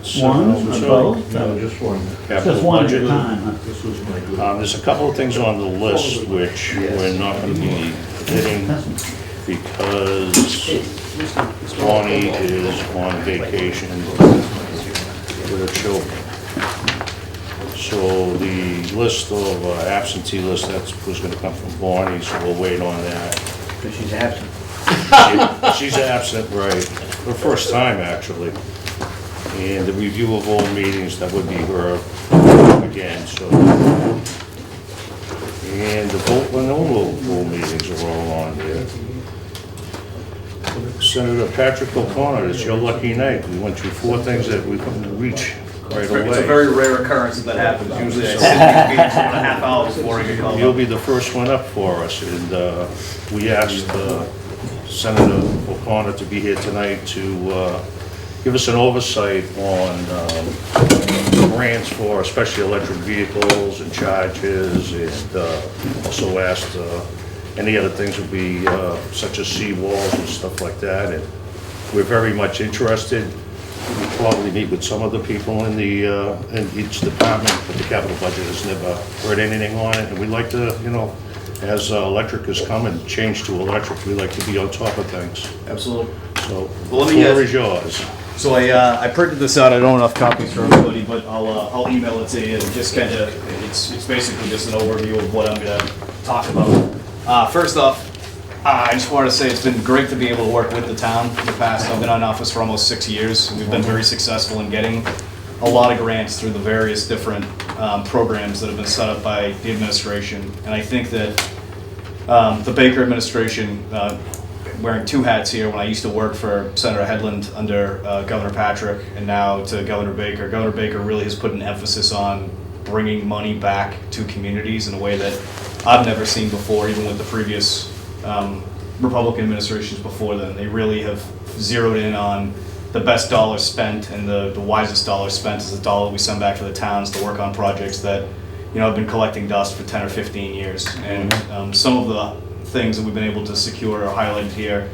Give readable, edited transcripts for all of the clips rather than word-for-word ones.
it's. One or both? No, just one. capital Just one at a budget. time, huh? This was my good. There's a couple of things on the list which we're not gonna be hitting because Bonnie is on vacation with her children. So the list of absentee list, that was gonna come from Bonnie, so we'll wait on that. Because she's absent. She's absent, right, for the first time, actually. And the review of all meetings, that would be her again, so. And the vote when all meetings are all on there. Senator Patrick O'Connor, it's your lucky night. We went through 4 things that we couldn't reach right away. It's a very rare occurrence that happens. Usually I sit in these meetings 1.5 hours before I get called You'll up. be the first one up for us, and we asked Senator O'Connor to be here tonight to give us an oversight on grants for especially electric vehicles and charges, and also asked any other things would be such as seawalls and stuff like that, and we're very much interested. We'll probably meet with some of the people in each department, but the capital budget has never heard anything on it, and we'd like to, as electric has come and changed to electric, we like to be on top of things. Absolutely. So, Well, let the me floor ask- is yours. So I printed this out. I don't have enough copies for everybody, but I'll email it to you. And just kind of, it's basically just an overview of what I'm going to talk about. First off, I just wanted to say it's been great to be able to work with the town in the past. I've been in office for almost 6 years. We've been very successful in getting a lot of grants through the various different programs that have been set up by the administration. And I think that the Baker administration, wearing 2 hats here, when I used to work for Senator Headland under Governor Patrick and now to Governor Baker. Governor Baker really has put an emphasis on bringing money back to communities in a way that I've never seen before, even with the previous Republican administrations before then. They really have zeroed in on the best dollar spent, and the wisest dollar spent is the dollar we send back to the towns to work on projects that have been collecting dust for 10 or 15 years. And some of the things that we've been able to secure are highlighted here.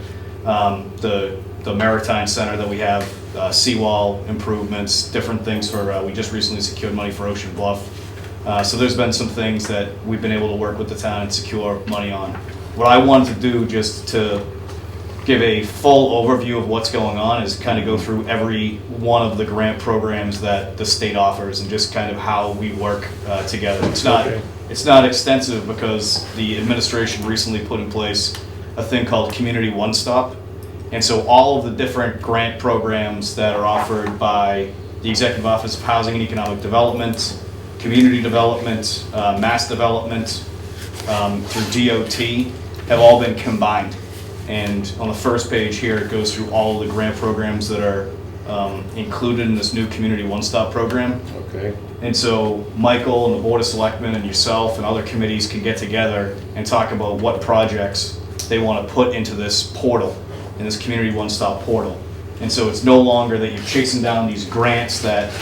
The Maritime Center that we have, seawall improvements, different things for, we just recently secured money for Ocean Bluff. So there's been some things that we've been able to work with the town and secure money on. What I wanted to do, just to give a full overview of what's going on, is kind of go through every one of the grant programs that the state offers and just kind of how we work together. It's not extensive because the administration recently put in place a thing called Community One Stop. And so all of the different grant programs that are offered by the Executive Office of Housing and Economic Development, Community Development, Mass Development, through DOT, have all been combined. And on the first page here, it goes through all of the grant programs that are included in this new Community One Stop program. Okay. And so Michael and the Board of Selectmen and yourself and other committees can get together and talk about what projects they want to put into this portal, in this Community One Stop portal. And so it's no longer that you're chasing down these grants that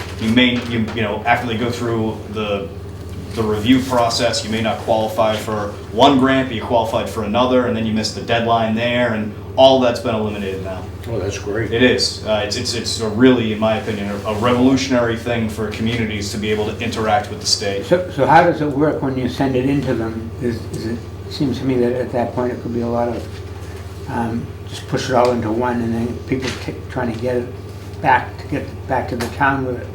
after they go through the review process, you may not qualify for one grant, but you qualified for another, and then you missed the deadline there, and all that's been eliminated now. Oh, that's great. It is. It's a really, in my opinion, a revolutionary thing for communities to be able to interact with the state. So how does it work when you send it into them? It seems to me that at that point it could be a lot of just push it all into one, and then people trying to get it back to the town with it.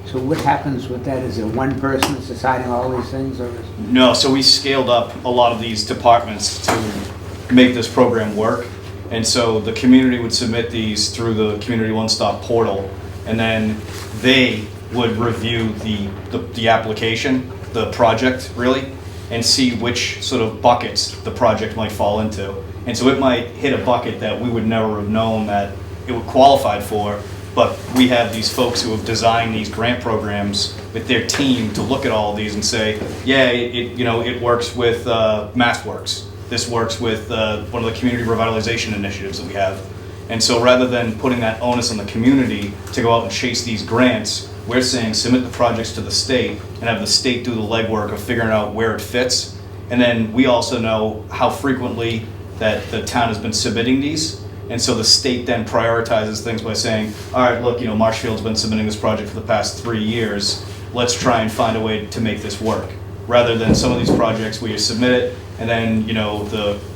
So what happens with that? Is it one person that's deciding all these things, or is... No, so we scaled up a lot of these departments to make this program work. And so the community would submit these through the Community One Stop portal, and then they would review the application, the project really, and see which sort of buckets the project might fall into. And so it might hit a bucket that we would never have known that it would qualified for, but we have these folks who have designed these grant programs with their team to look at all of these and say, yeah, it works with MassWorks. This works with one of the community revitalization initiatives that we have. And so rather than putting that onus on the community to go out and chase these grants, we're saying submit the projects to the state and have the state do the legwork of figuring out where it fits. And then we also know how frequently that the town has been submitting these. And so the state then prioritizes things by saying, all right, look, Marshfield's been submitting this project for the past 3 years. Let's try and find a way to make this work. Rather than some of these projects where you submit it and then,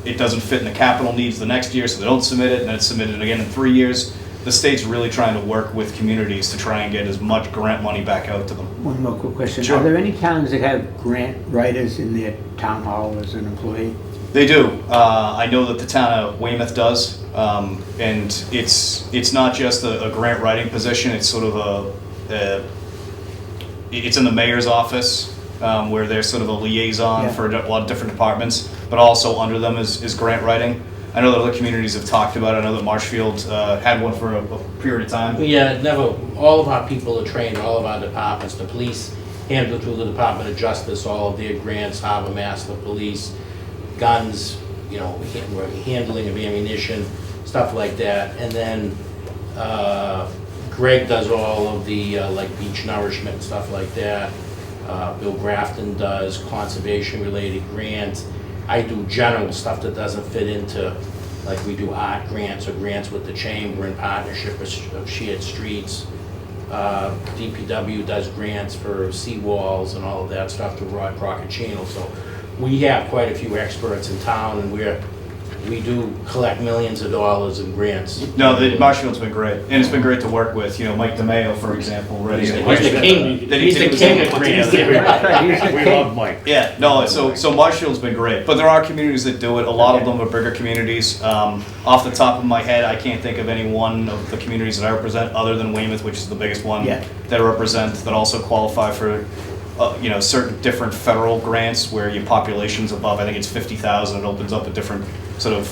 it doesn't fit in the capital needs the next year, so they don't submit it, and then it's submitted again in 3 years. The state's really trying to work with communities to try and get as much grant money back out to them. One more quick question. Sure. Are there any towns that have grant writers in their town hall as an employee? They do. I know that the town of Weymouth does, and it's not just a grant writing position. It's sort of it's in the mayor's office where they're sort of a liaison for a lot of different departments, but also under them is grant writing. I know that other communities have talked about it. I know that Marshfield had one for a period of time. Yeah, all of our people are trained, all of our departments. The police handle through the Department of Justice, all of their grants, harbor master, police, guns, handling of ammunition, stuff like that. And then Greg does all of the like beach nourishment and stuff like that. Bill Grafton does conservation-related grants. I do general stuff that doesn't fit into, like we do art grants or grants with the chamber in partnership of shared streets. DPW does grants for seawalls and all of that stuff to Rod Crockett Channel. So we have quite a few experts in town, and we do collect millions of dollars in grants. No, Marshfield's been great, and it's been great to work with. Mike DeMeo, for example, right? He's the king. He's the king of grants. We love Mike. Yeah, no, so Marshfield's been great, but there are communities that do it. A lot of them are bigger communities. Off the top of my head, I can't think of any one of the communities that I represent other than Weymouth, which is the biggest one that I represent, that also qualify for certain different federal grants where your population's above, I think it's 50,000. It opens up a different sort of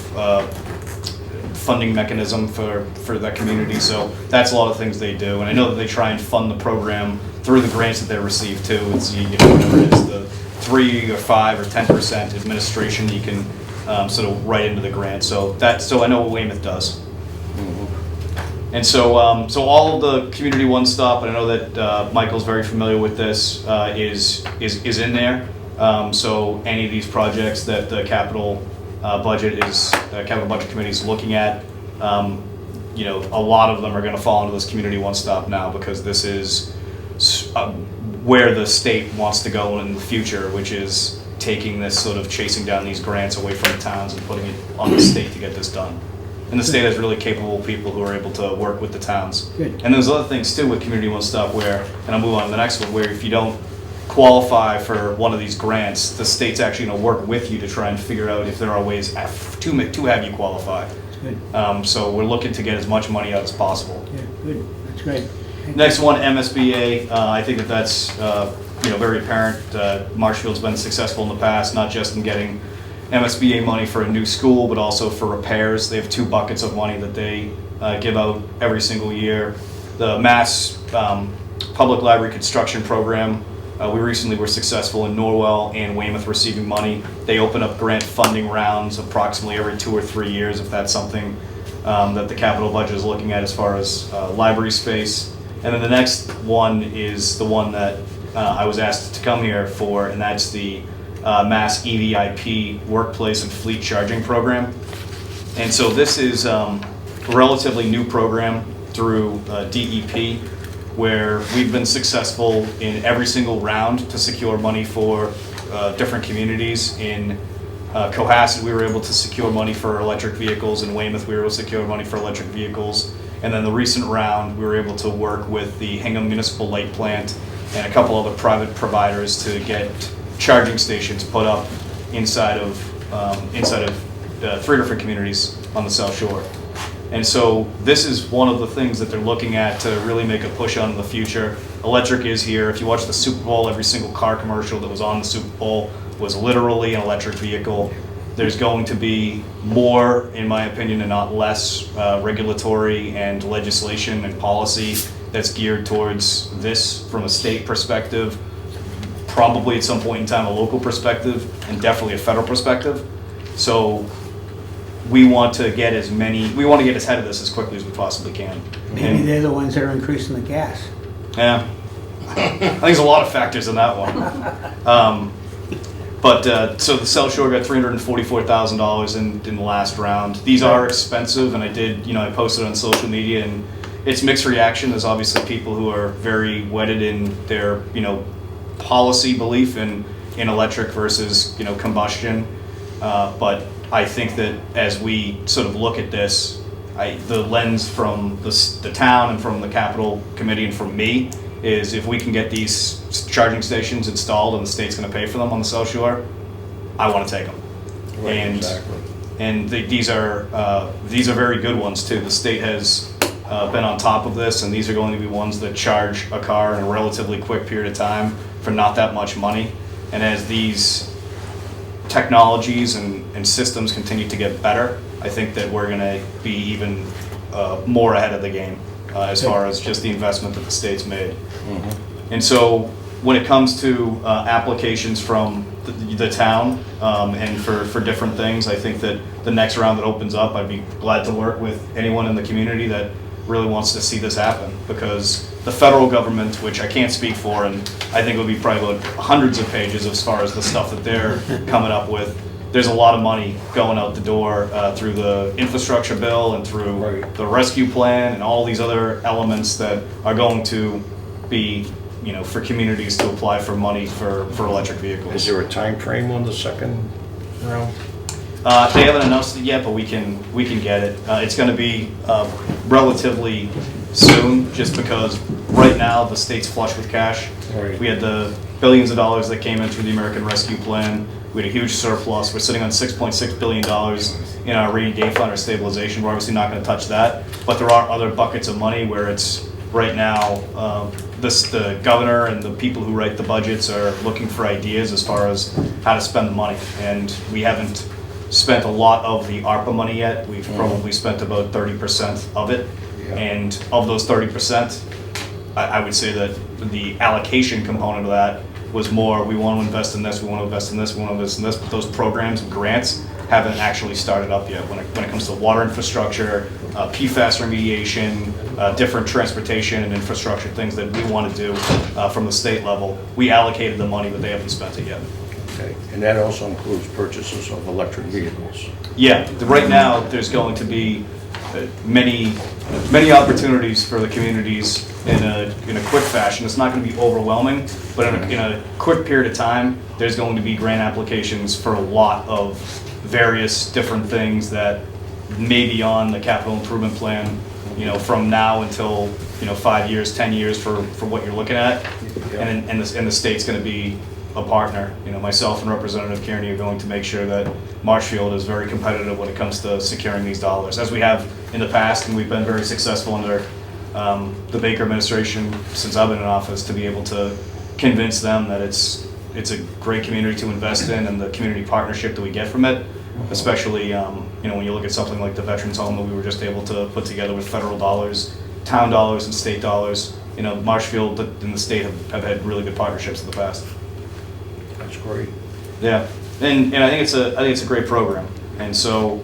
funding mechanism for that community. So that's a lot of things they do, and I know that they try and fund the program through the grants that they receive too. It's whatever it is, the 3 or 5 or 10% administration you can sort of write into the grant. So I know what Weymouth does. And so all of the community one-stop, and I know that Michael's very familiar with this, is in there. So any of these projects that the capital budget committee is looking at, a lot of them are going to fall into this community one-stop now, because this is where the state wants to go in the future, which is taking this sort of chasing down these grants away from the towns and putting it on the state to get this done. And the state has really capable people who are able to work with the towns. Good. And there's other things too with community one stop where, and I'll move on to the next one, where if you don't qualify for one of these grants, the state's actually going to work with you to try and figure out if there are ways to have you qualify. Good. So we're looking to get as much money out as possible. Yeah, good. That's great. Next one, MSBA. I think that's very apparent. Marshfield's been successful in the past, not just in getting MSBA money for a new school, but also for repairs. They have 2 buckets of money that they give out every single year. The Mass Public Library Construction Program, we recently were successful in Norwell and Weymouth receiving money. They open up grant funding rounds approximately every 2 or 3 years, if that's something that the capital budget is looking at as far as library space. And then the next one is the one that I was asked to come here for, and that's the Mass EVIP Workplace and Fleet Charging Program. And so this is a relatively new program through DEP, where we've been successful in every single round to secure money for different communities. In Cohasset, we were able to secure money for electric vehicles. In Weymouth, we were able to secure money for electric vehicles. And then the recent round, we were able to work with the Hingham Municipal Light Plant and a couple other private providers to get charging stations put up inside of 3 different communities on the South Shore. And so this is one of the things that they're looking at to really make a push on in the future. Electric is here. If you watch the Super Bowl, every single car commercial that was on the Super Bowl was literally an electric vehicle. There's going to be more, in my opinion, and not less regulatory and legislation and policy that's geared towards this from a state perspective, probably at some point in time a local perspective, and definitely a federal perspective. So we want to get as ahead of this as quickly as we possibly can. Maybe they're the ones that are increasing the gas. Yeah. I think there's a lot of factors in that one. But so the South Shore got $344,000 in the last round. These are expensive, and I did, I posted on social media, and it's mixed reaction. There's obviously people who are very wedded in their, policy belief in electric versus, combustion. But I think that as we sort of look at this, the lens from the town and from the Capital Committee and from me is if we can get these charging stations installed and the state's going to pay for them on the South Shore, I want to take them. Right, and exactly. and these are very good ones too. The state has been on top of this, and these are going to be ones that charge a car in a relatively quick period of time for not that much money. And as these technologies and systems continue to get better, I think that we're going to be even more ahead of the game as far as just the investment that the state's made. And so when it comes to applications from the town and for different things, I think that the next round that opens up, I'd be glad to work with anyone in the community that really wants to see this happen, because the federal government, which I can't speak for, and I think it would be probably about hundreds of pages as far as the stuff that they're coming up with, there's a lot of money going out the door through the infrastructure bill and through the rescue plan and all these other elements that are going to be, for communities to apply for money for electric vehicles. Is there a time frame on the second round? They haven't announced it yet, but we can get it. It's going to be relatively soon, just because right now the state's flush with cash. Right. We had the billions of dollars that came in through the American Rescue Plan. We had a huge surplus. We're sitting on $6.6 billion in our rainy day fund or stabilization. We're obviously not going to touch that, but there are other buckets of money where it's right now. The governor and the people who write the budgets are looking for ideas as far as how to spend the money, and we haven't spent a lot of the ARPA money yet. We've probably spent about 30% of it, and of those 30%, I would say that the allocation component of that was more, we want to invest in this, we want to invest in this, we want to invest in this, but those programs and grants haven't actually started up yet. When it comes to water infrastructure, PFAS remediation, different transportation and infrastructure things that we want to do from the state level, we allocated the money, but they haven't spent it yet. Okay, and that also includes purchases of electric vehicles. Yeah, right now, there's going to be many opportunities for the communities in a quick fashion. It's not going to be overwhelming, but in a quick period of time, there's going to be grant applications for a lot of various different things that may be on the capital improvement plan, from now until 5 years, 10 years for what you're looking at, and the state's going to be a partner. Myself and Representative Kearney are going to make sure that Marshfield is very competitive when it comes to securing these dollars, as we have in the past, and we've been very successful under the Baker administration since I've been in office to be able to convince them that it's a great community to invest in, and the community partnership that we get from it, especially when you look at something like the Veterans Home that we were just able to put together with federal dollars, town dollars, and state dollars. Marshfield and the state have had really good partnerships in the past. That's great. Yeah, and I think it's a great program, and so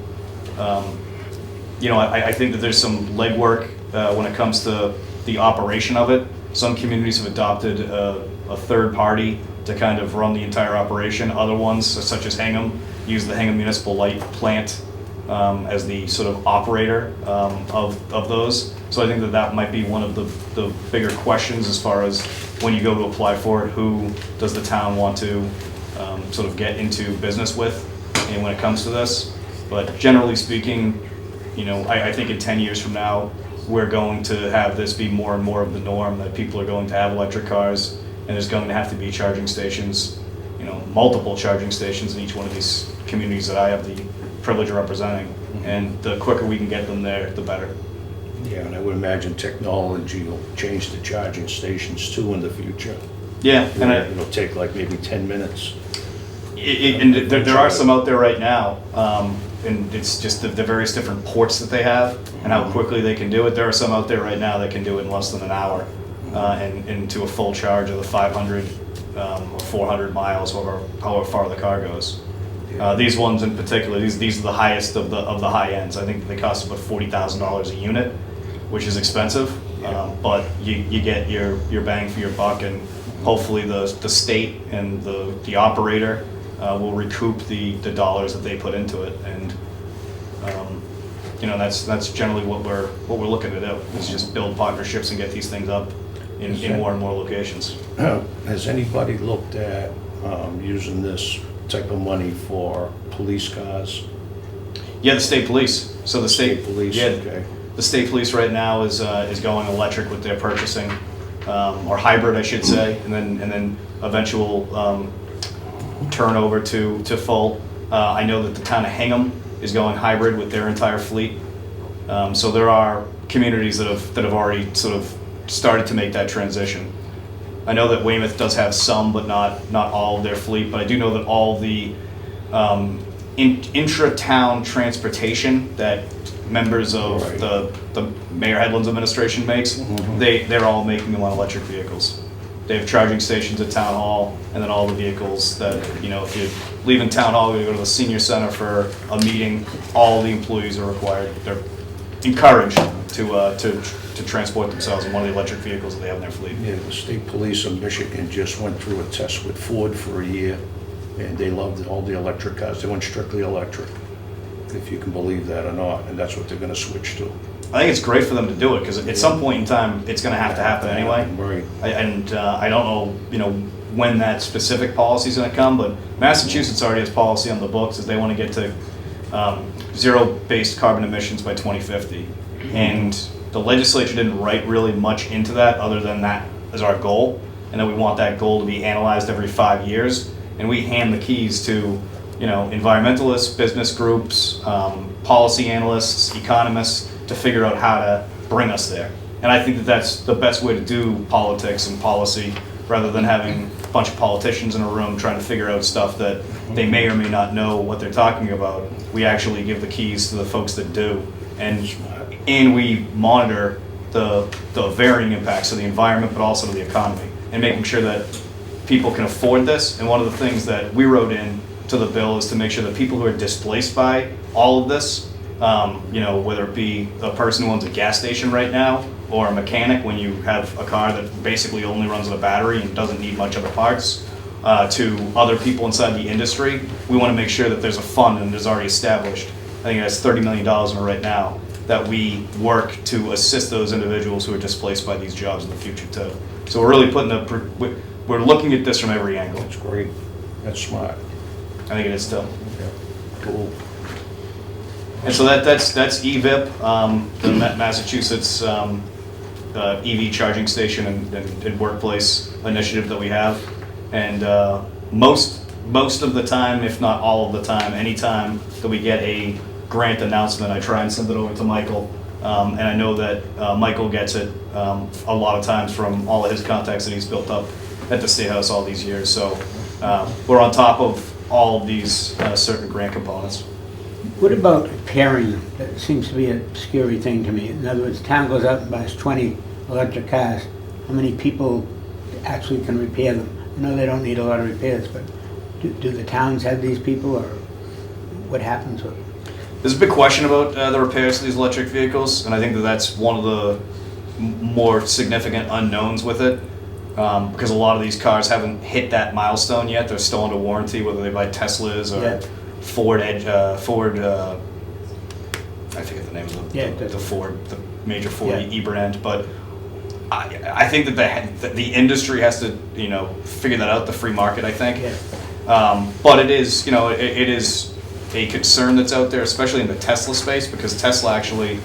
I think that there's some legwork when it comes to the operation of it. Some communities have adopted a third party to kind of run the entire operation. Other ones, such as Hingham, use the Hingham Municipal Light Plant as the sort of operator of those. So I think that might be one of the bigger questions as far as when you go to apply for it, who does the town want to sort of get into business with, and when it comes to this. But generally speaking, I think in 10 years from now, we're going to have this be more and more of the norm, that people are going to have electric cars, and there's going to have to be charging stations, multiple charging stations in each one of these communities that I have the privilege of representing. And the quicker we can get them there, the better. Yeah, and I would imagine technology will change the charging stations too in the future. Yeah, and It'll take like maybe 10 minutes. and there are some out there right now, and it's just the various different ports that they have and how quickly they can do it. There are some out there right now that can do it in less than an hour, and to a full charge of the 500 or 400 miles, however far the car goes. These ones in particular, these are the highest of the high ends. I think they cost about $40,000 a unit, which is expensive, but you get your bang for your buck, and hopefully the state and the operator will recoup the dollars that they put into it. And that's generally what we're looking to do, is just build partnerships and get these things up in more and more locations. Has anybody looked at using this type of money for police cars? Yeah, the state police. So the state Police, yeah, okay. the state police right now is going electric with their purchasing, or hybrid, I should say, and then eventual turnover to full. I know that the town of Hingham is going hybrid with their entire fleet. So there are communities that have already sort of started to make that transition. I know that Weymouth does have some, but not all of their fleet. But I do know that all the intra-town transportation that members of Right. the Mayor Headland's administration makes, they're all making them on electric vehicles. They have charging stations at Town Hall, and then all the vehicles that, if you're leaving Town Hall, you go to the senior center for a meeting, all the employees are required, they're encouraged to transport themselves in one of the electric vehicles that they have in their fleet. Yeah, the state police of Michigan just went through a test with Ford for a year, and they loved all the electric cars. They went strictly electric, if you can believe that or not, and that's what they're gonna switch to. I think it's great for them to do it, because at some point in time, it's gonna have to happen anyway. Right. I don't know, when that specific policy is gonna come, but Massachusetts already has policy on the books that they wanna get to zero-based carbon emissions by 2050. And the legislature didn't write really much into that, other than that as our goal, and that we want that goal to be analyzed every 5 years. And we hand the keys to, environmentalists, business groups, policy analysts, economists, to figure out how to bring us there. And I think that that's the best way to do politics and policy, rather than having a bunch of politicians in a room trying to figure out stuff that they may or may not know what they're talking about. We actually give the keys to the folks that do. And we monitor the varying impacts of the environment, but also to the economy, and making sure that people can afford this. And one of the things that we wrote in to the bill is to make sure that people who are displaced by all of this, whether it be a person who owns a gas station right now, or a mechanic when you have a car that basically only runs on a battery and doesn't need much other parts, to other people inside the industry, we want to make sure that there's a fund, and it's already established. I think it has $30 million in it right now, that we work to assist those individuals who are displaced by these jobs in the future too. So we're really we're looking at this from every angle. That's great. That's smart. I think it is still. Yeah. Cool. And so that's EVIP, the Massachusetts EV charging station and workplace initiative that we have. And most of the time, if not all of the time, anytime that we get a grant announcement, I try and send it over to Michael. And I know that Michael gets it a lot of times from all of his contacts that he's built up at the State House all these years. So we're on top of all of these certain grant components. What about repairing them? That seems to be a scary thing to me. In other words, town goes out and buys 20 electric cars. How many people actually can repair them? I know they don't need a lot of repairs, but do the towns have these people, or what happens with them? There's a big question about the repairs to these electric vehicles, and I think that that's one of the more significant unknowns with it, because a lot of these cars haven't hit that milestone yet. They're still under warranty, whether they buy Teslas or Yeah. Ford, I forget the name of the Ford, the major Ford e-brand, but I think that the industry has to, figure that out, the free market, I think. Yeah. But it is, it is a concern that's out there, especially in the Tesla space, because Tesla actually,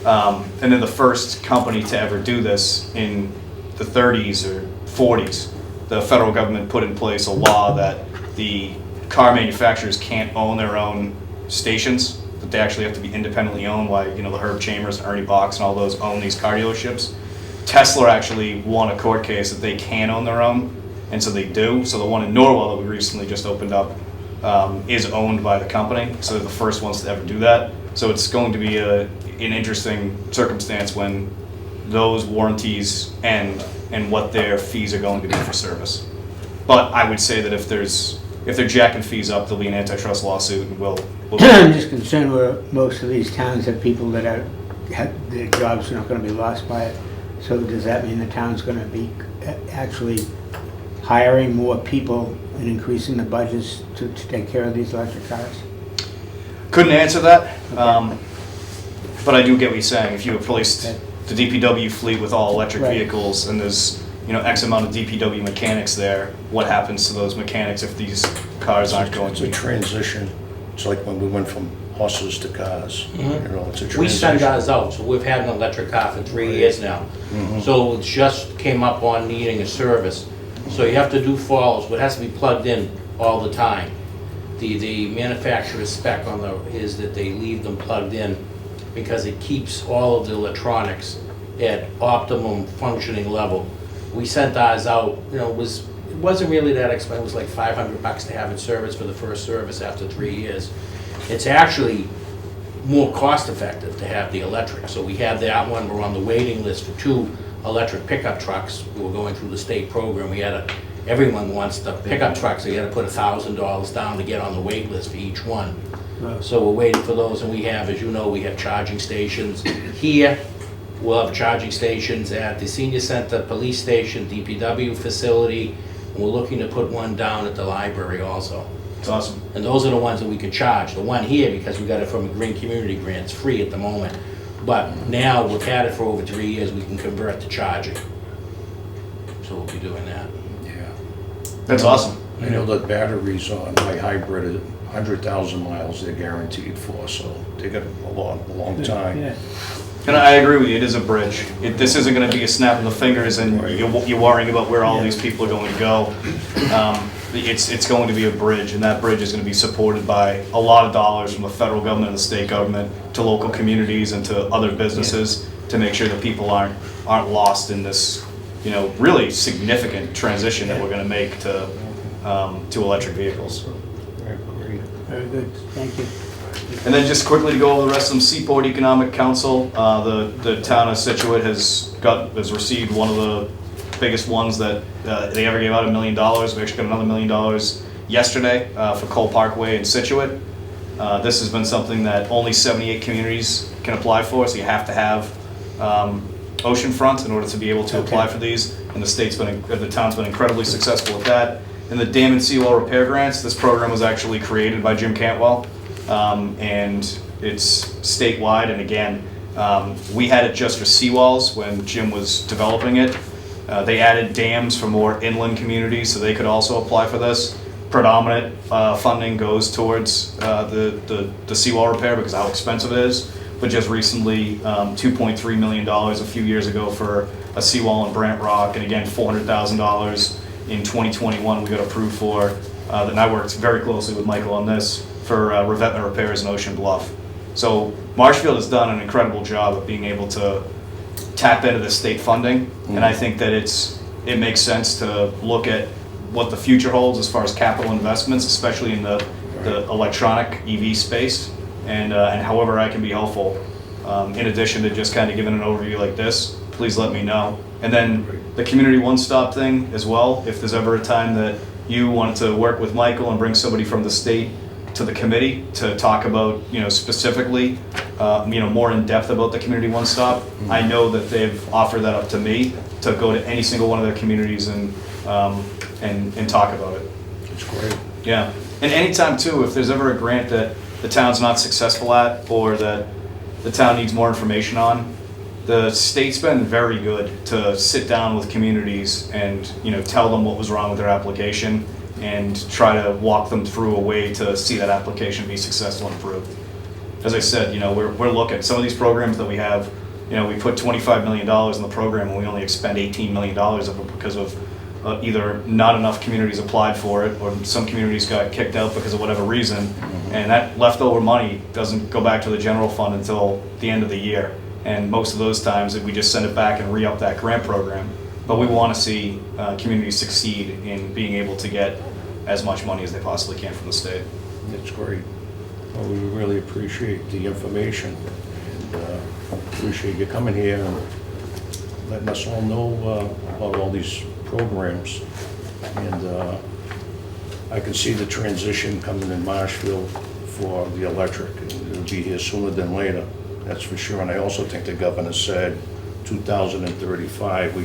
and they're the first company to ever do this in the 30s or 40s. The federal government put in place a law that the car manufacturers can't own their own stations, that they actually have to be independently owned, like, the Herb Chambers and Ernie Box and all those own these car dealerships. Tesla actually won a court case that they can own their own, and so they do. So the one in Norwell that we recently just opened up is owned by the company, so they're the first ones to ever do that. So it's going to be an interesting circumstance when those warranties end and what their fees are going to be for service. But I would say that if they're jacking fees up, there'll be an antitrust lawsuit, and we'll I'm just concerned where most of these towns have people that their jobs are not going to be lost by it. So does that mean the town's going to be actually hiring more people and increasing the budgets to take care of these electric cars? Couldn't answer that, but I do get what you're saying. If you replaced Okay. the DPW fleet with all electric Right. vehicles and there's, X amount of DPW mechanics there, what happens to those mechanics if these cars aren't going It's to a be? transition. It's like when we went from horses to cars. You know, it's a transition. We send ours out, so we've had an electric car for 3 years now. So it just came up on needing a service. So you have to do follows, but it has to be plugged in all the time. The manufacturer's spec on is that they leave them plugged in because it keeps all of the electronics at optimum functioning level. We sent ours out, it wasn't really that expensive, it was like $500 to have it serviced for the first service after 3 years. It's actually more cost effective to have the electric. So we had that one, we're on the waiting list for 2 electric pickup trucks. We were going through the state program, everyone wants the pickup trucks, so you gotta put $1,000 down to get on the wait list for each one. So we're waiting for those, and we have, as you know, we have charging stations here. We'll have charging stations at the senior center, police station, DPW facility, and we're looking to put one down at the library also. It's awesome. And those are the ones that we can charge. The one here, because we got it from a Green Community Grant, it's free at the moment. But now, we've had it for over 3 years, we can convert to charging. So we'll be doing that. Yeah. That's awesome. I know the batteries on my hybrid, 100,000 miles they're guaranteed for, so they got a long time. Yeah. And I agree with you, it is a bridge. This isn't gonna be a snap of the fingers and you're worrying about where all these people are going to go. It's going to be a bridge, and that bridge is gonna be supported by a lot of dollars from the federal government and the state government to local communities and to other businesses to make sure that people aren't lost in this, really significant transition that we're gonna make to electric vehicles. Very good, thank you. And then just quickly to go over the rest of them, Seaport Economic Council, the town of Situate has received one of the biggest ones that they ever gave out, $1 million. We actually got another $1 million yesterday for Cole Parkway in Situate. This has been something that only 78 communities can apply for, so you have to have oceanfront in order to be able to apply for these. And the town's been incredibly successful with that. And the dam and seawall repair grants, this program was actually created by Jim Cantwell. And it's statewide, and again, we had it just for seawalls when Jim was developing it. They added dams for more inland communities, so they could also apply for this. Predominant funding goes towards the seawall repair because of how expensive it is. But just recently, $2.3 million a few years ago for a seawall in Brant Rock, and again, $400,000 in 2021 we got approved for. And I worked very closely with Michael on this for revetment repairs in Ocean Bluff. So Marshfield has done an incredible job of being able to tap into this state funding, and I think that it makes sense to look at what the future holds as far as capital investments, especially in the electronic EV space, and however I can be helpful. In addition to just kind of giving an overview like this, please let me know. And then the community one-stop thing as well, if there's ever a time that you wanted to work with Michael and bring somebody from the state to the committee to talk about, specifically, more in depth about the community one-stop. I know that they've offered that up to me to go to any single one of their communities and talk about it. It's great. Yeah, and anytime too, if there's ever a grant that the town's not successful at or that the town needs more information on, the state's been very good to sit down with communities and tell them what was wrong with their application and try to walk them through a way to see that application be successful and approved. As I said, we're looking, some of these programs that we have, we put $25 million in the program and we only expend $18 million of it because of either not enough communities applied for it or some communities got kicked out because of whatever reason. And that leftover money doesn't go back to the general fund until the end of the year. And most of those times we just send it back and re-up that grant program. But we want to see communities succeed in being able to get as much money as they possibly can from the state. That's great. Well, we really appreciate the information, and appreciate you coming here and letting us all know about all these programs. And I can see the transition coming in Marshfield for the electric. It'll be here sooner than later, that's for sure. And I also think the governor said 2035,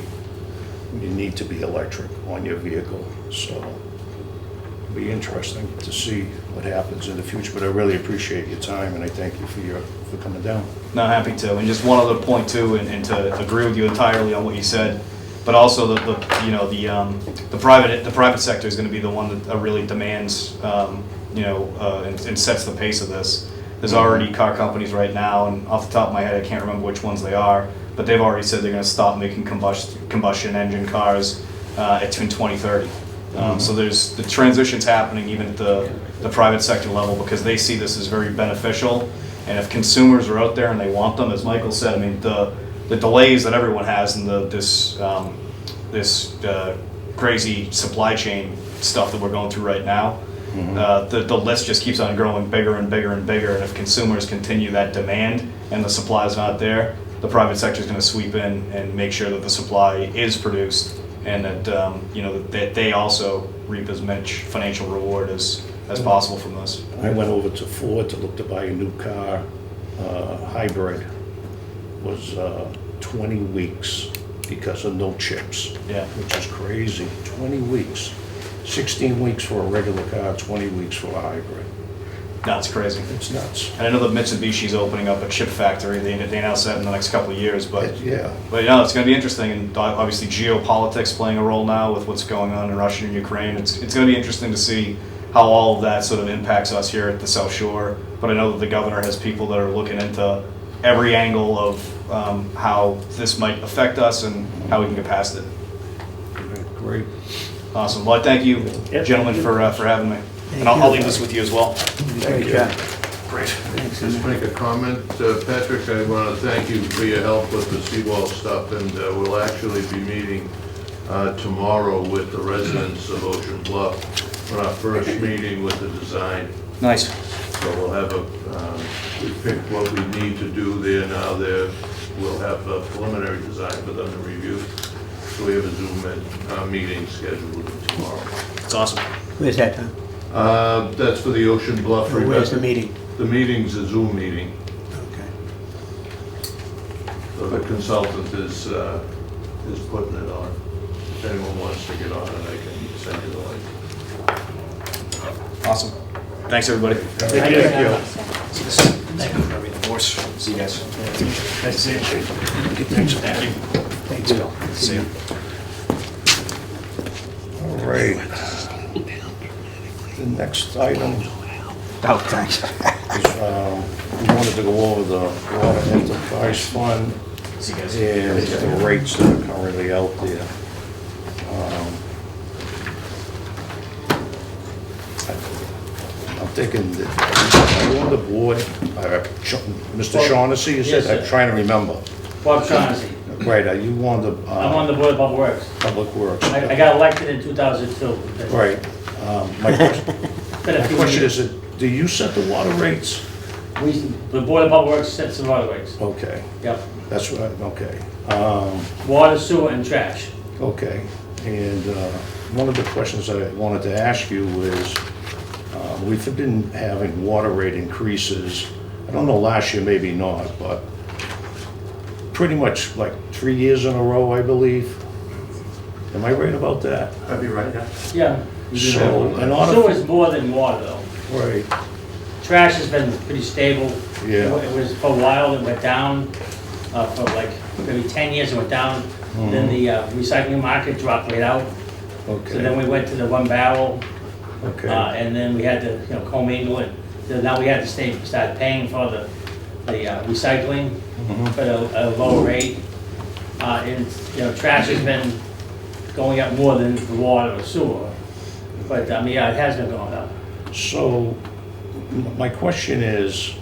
you need to be electric on your vehicle, so it'll be interesting to see what happens in the future, but I really appreciate your time, and I thank you for coming down. No, happy to. And just one other point too, and to agree with you entirely on what you said, but also the private sector is going to be the one that really demands, and sets the pace of this. There's already car companies right now, and off the top of my head, I can't remember which ones they are, but they've already said they're going to stop making combustion engine cars in 2030. So there's the transition's happening even at the private sector level, because they see this as very beneficial. And if consumers are out there and they want them, as Michael said, I mean, the delays that everyone has in this crazy supply chain stuff that we're going through right now, the list just keeps on growing bigger and bigger and bigger. And if consumers continue that demand and the supply is not there, the private sector is going to sweep in and make sure that the supply is produced, and that that they also reap as much financial reward as possible from this. I went over to Ford to look to buy a new car, hybrid, was 20 weeks because of no chips. Yeah. Which is crazy, 20 weeks. 16 weeks for a regular car, 20 weeks for a hybrid. That's crazy. It's nuts. And I know that Mitsubishi's opening up a chip factory. They announced that in the next couple of years, but Yeah. But it's going to be interesting, and obviously geopolitics playing a role now with what's going on in Russia and Ukraine. It's going to be interesting to see how all of that sort of impacts us here at the South Shore. But I know that the governor has people that are looking into every angle of how this might affect us and how we can get past it. Great. Awesome. Well, I thank you, gentlemen, for having me. And I'll leave this with you as well. Great job. Great. Thanks. Just make a comment, Patrick, I want to thank you for your help with the seawall stuff, and we'll actually be meeting tomorrow with the residents of Ocean Bluff on our first meeting with the design. Nice. So we'll have we picked what we need to do there now. We'll have a preliminary design for them to review. So we have a Zoom meeting scheduled with them tomorrow. It's awesome. Where's that, Tom? That's for the Ocean Bluff. Or where's the meeting? The meeting's a Zoom meeting. Okay. So the consultant is putting it on. If anyone wants to get on it, I can send you the link. Awesome. Thanks, everybody. Thank you. Thank you for everything, of course. See you guys. Nice to see you. Thank you. Thank you. See you. All right. The next item Oh, thanks. is, we wanted to go over the Water Enterprise Fund See you guys. and the rates that are currently out there. I'm thinking that, are you on the board? Mr. Shaughnessy, you said? Yes, sir. I'm trying to remember. Bob Shaughnessy. Right, are you on the I'm on the Board of Public Works. Public Works? I got elected in 2002. Right. My Been a few question years. is, do you set the water rates? The Board of Public Works sets the water rates. Okay, Yep. that's right, okay. Water, sewer, and trash. Okay, and one of the questions I wanted to ask you is, we've been having water rate increases, I don't know, last year maybe not, but pretty much like 3 years in a row, I believe. Am I right about that? I'll be right back. Yeah. So, in order... Sewer's more than water, though. Right, Trash has been pretty stable. Yeah. It was, for a while, it went down, for like maybe 10 years, it went down. Then the recycling market dropped right out. So then okay, we went to the one barrel, okay. and then we had to, commingle it. So now we had to start paying for the recycling at a lower rate. And, trash has been going up more than the water or sewer. But, yeah, it has been going up. So, my question is,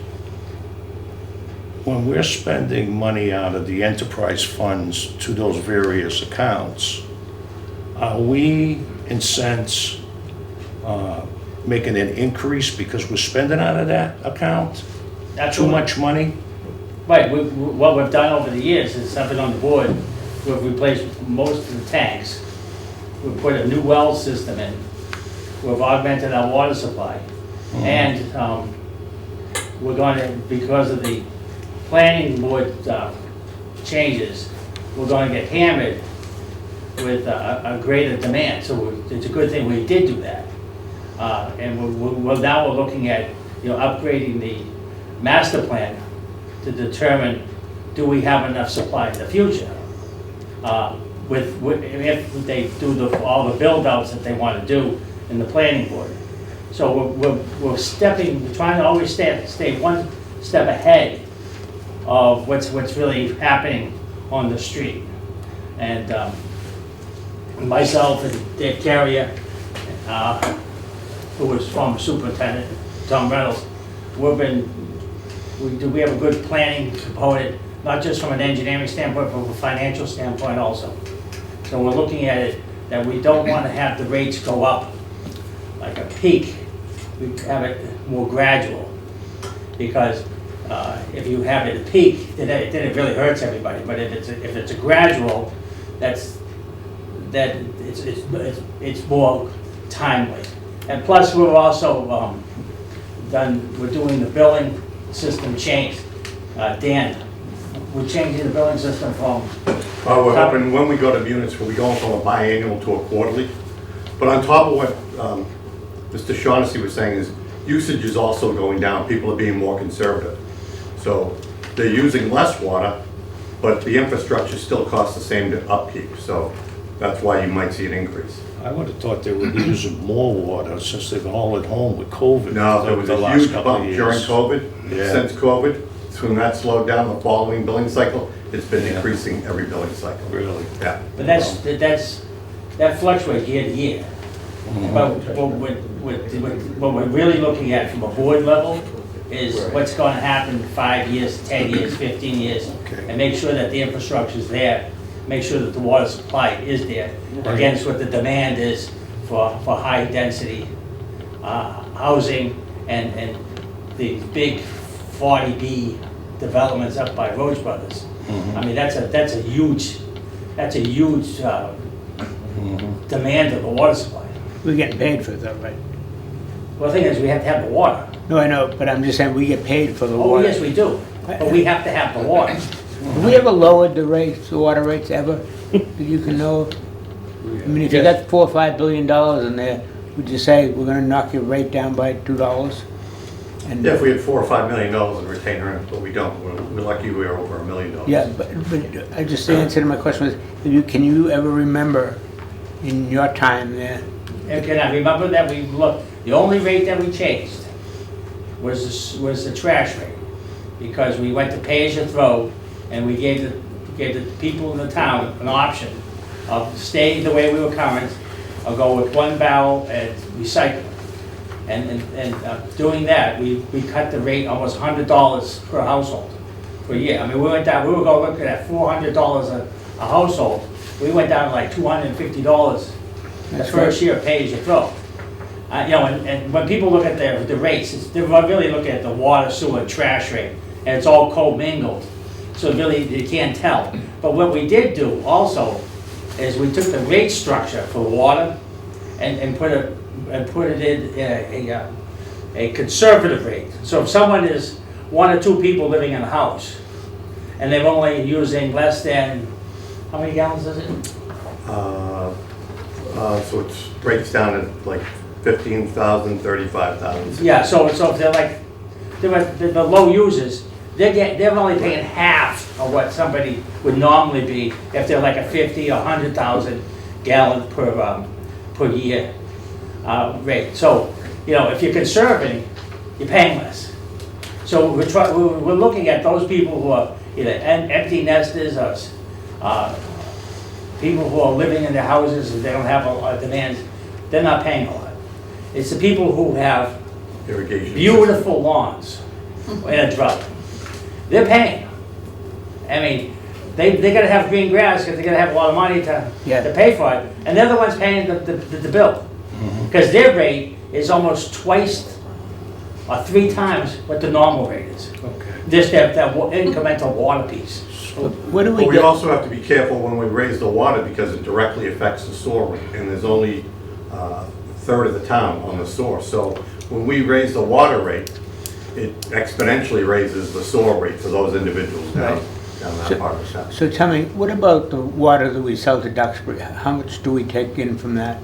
when we're spending money out of the enterprise funds to those various accounts, are we, in sense, making an increase because we're spending out of that account? That's Too what- much money? Right, what we've done over the years is something on the board, we've replaced most of the tanks. We've put a new well system in. We've augmented our water supply. And we're going to, because of the planning board changes, we're going to get hammered with a greater demand. So it's a good thing we did do that. And now we're looking at, upgrading the master plan to determine, do we have enough supply in the future? If they do all the build outs that they want to do in the planning board. So we're trying to always stay one step ahead of what's really happening on the street. And myself and Dave Carrier, who was former superintendent, Tom Reynolds, we have a good planning component, not just from an engineering standpoint, but from a financial standpoint also. So we're looking at it that we don't want to have the rates go up like a peak. We have it more gradual, because if you have it at peak, then it really hurts everybody. But if it's a gradual, it's more timely. And plus, we're also we're doing the billing system change. Dan, we're changing the billing system from. We're hoping when we go to units, we'll be going from a biannual to a quarterly. But on top of what Mr. Shaughnessy was saying is usage is also going down. People are being more conservative. So they're using less water, but the infrastructure still costs the same to upkeep. So that's why you might see an increase. I would have thought they would be using more water since they've been all at home with COVID. No, there was the a last huge couple of bump years. during COVID. Yeah. Since COVID, when that slowed down the following billing cycle, it's been Yeah. increasing every billing cycle. Really? Yeah. But that fluctuates year to year. But what we're really looking at from a board level is what's going to happen 5 years, 10 years, 15 years, Okay. and make sure that the infrastructure is there, make sure that the water supply is there against what the demand is for high density housing and the big 40B developments up by Roach Brothers. I mean, that's a huge demand of the water supply. We're getting paid for it though, right? Well, the thing is, we have to have the water. No, I know, but I'm just saying, we get paid for the Oh, water. yes, we do, but we have to have the water. Have we ever lowered the rates, the water rates ever, that you can know of? I mean, if you got $4 or $5 billion in there, would you say, we're gonna knock your rate down by $2? And Yeah, if we had $4 or $5 million in retained earnings, but we don't. We're lucky we are over $1 million. Yeah, but I just, the answer to my question was, can you ever remember in your time there? And can I remember that the only rate that we changed was the trash rate, because we went to pay as you throw, and we gave the people in the town an option of stay the way we were current, or go with one barrel and recycle. And doing that, we cut the rate almost $100 per household per year. I mean, we were going looking at $400 a household. We went down to like $250 the That's first year, pay as you throw. And when people look at the rates, they're really looking at the water, sewer, and trash rate, and it's all co-mingled. So really, you can't tell. But what we did do also is we took the rate structure for water and put it in a conservative rate. So if someone is 1 or 2 people living in a house, and they're only using less than, how many gallons is it? So it breaks down at like 15,000, 35,000. Yeah, so if they're like, the low users, they're only paying half of what somebody would normally be if they're like a 50 or 100,000 gallon per year rate. So, if you're conserving, you're paying less. So we're looking at those people who are either empty nesters or people who are living in their houses and they don't have a lot of demands. They're not paying a lot. It's the people who have Irrigation. beautiful lawns in a drought. They're paying. I mean, they gotta have green grass because they gotta have a lot of money to pay for it. And they're the ones paying the bill. Because their rate is almost twice or 3 times what the normal rate is. Okay. Just that incremental water piece. What do But we we get? also have to be careful when we raise the water because it directly affects the sewer rate, and there's only a third of the town on the sewer. So when we raise the water rate, it exponentially raises the sewer rate for those individuals. Now, down that part of the south. So tell me, what about the water that we sell to Duxbury? How much do we take in from that?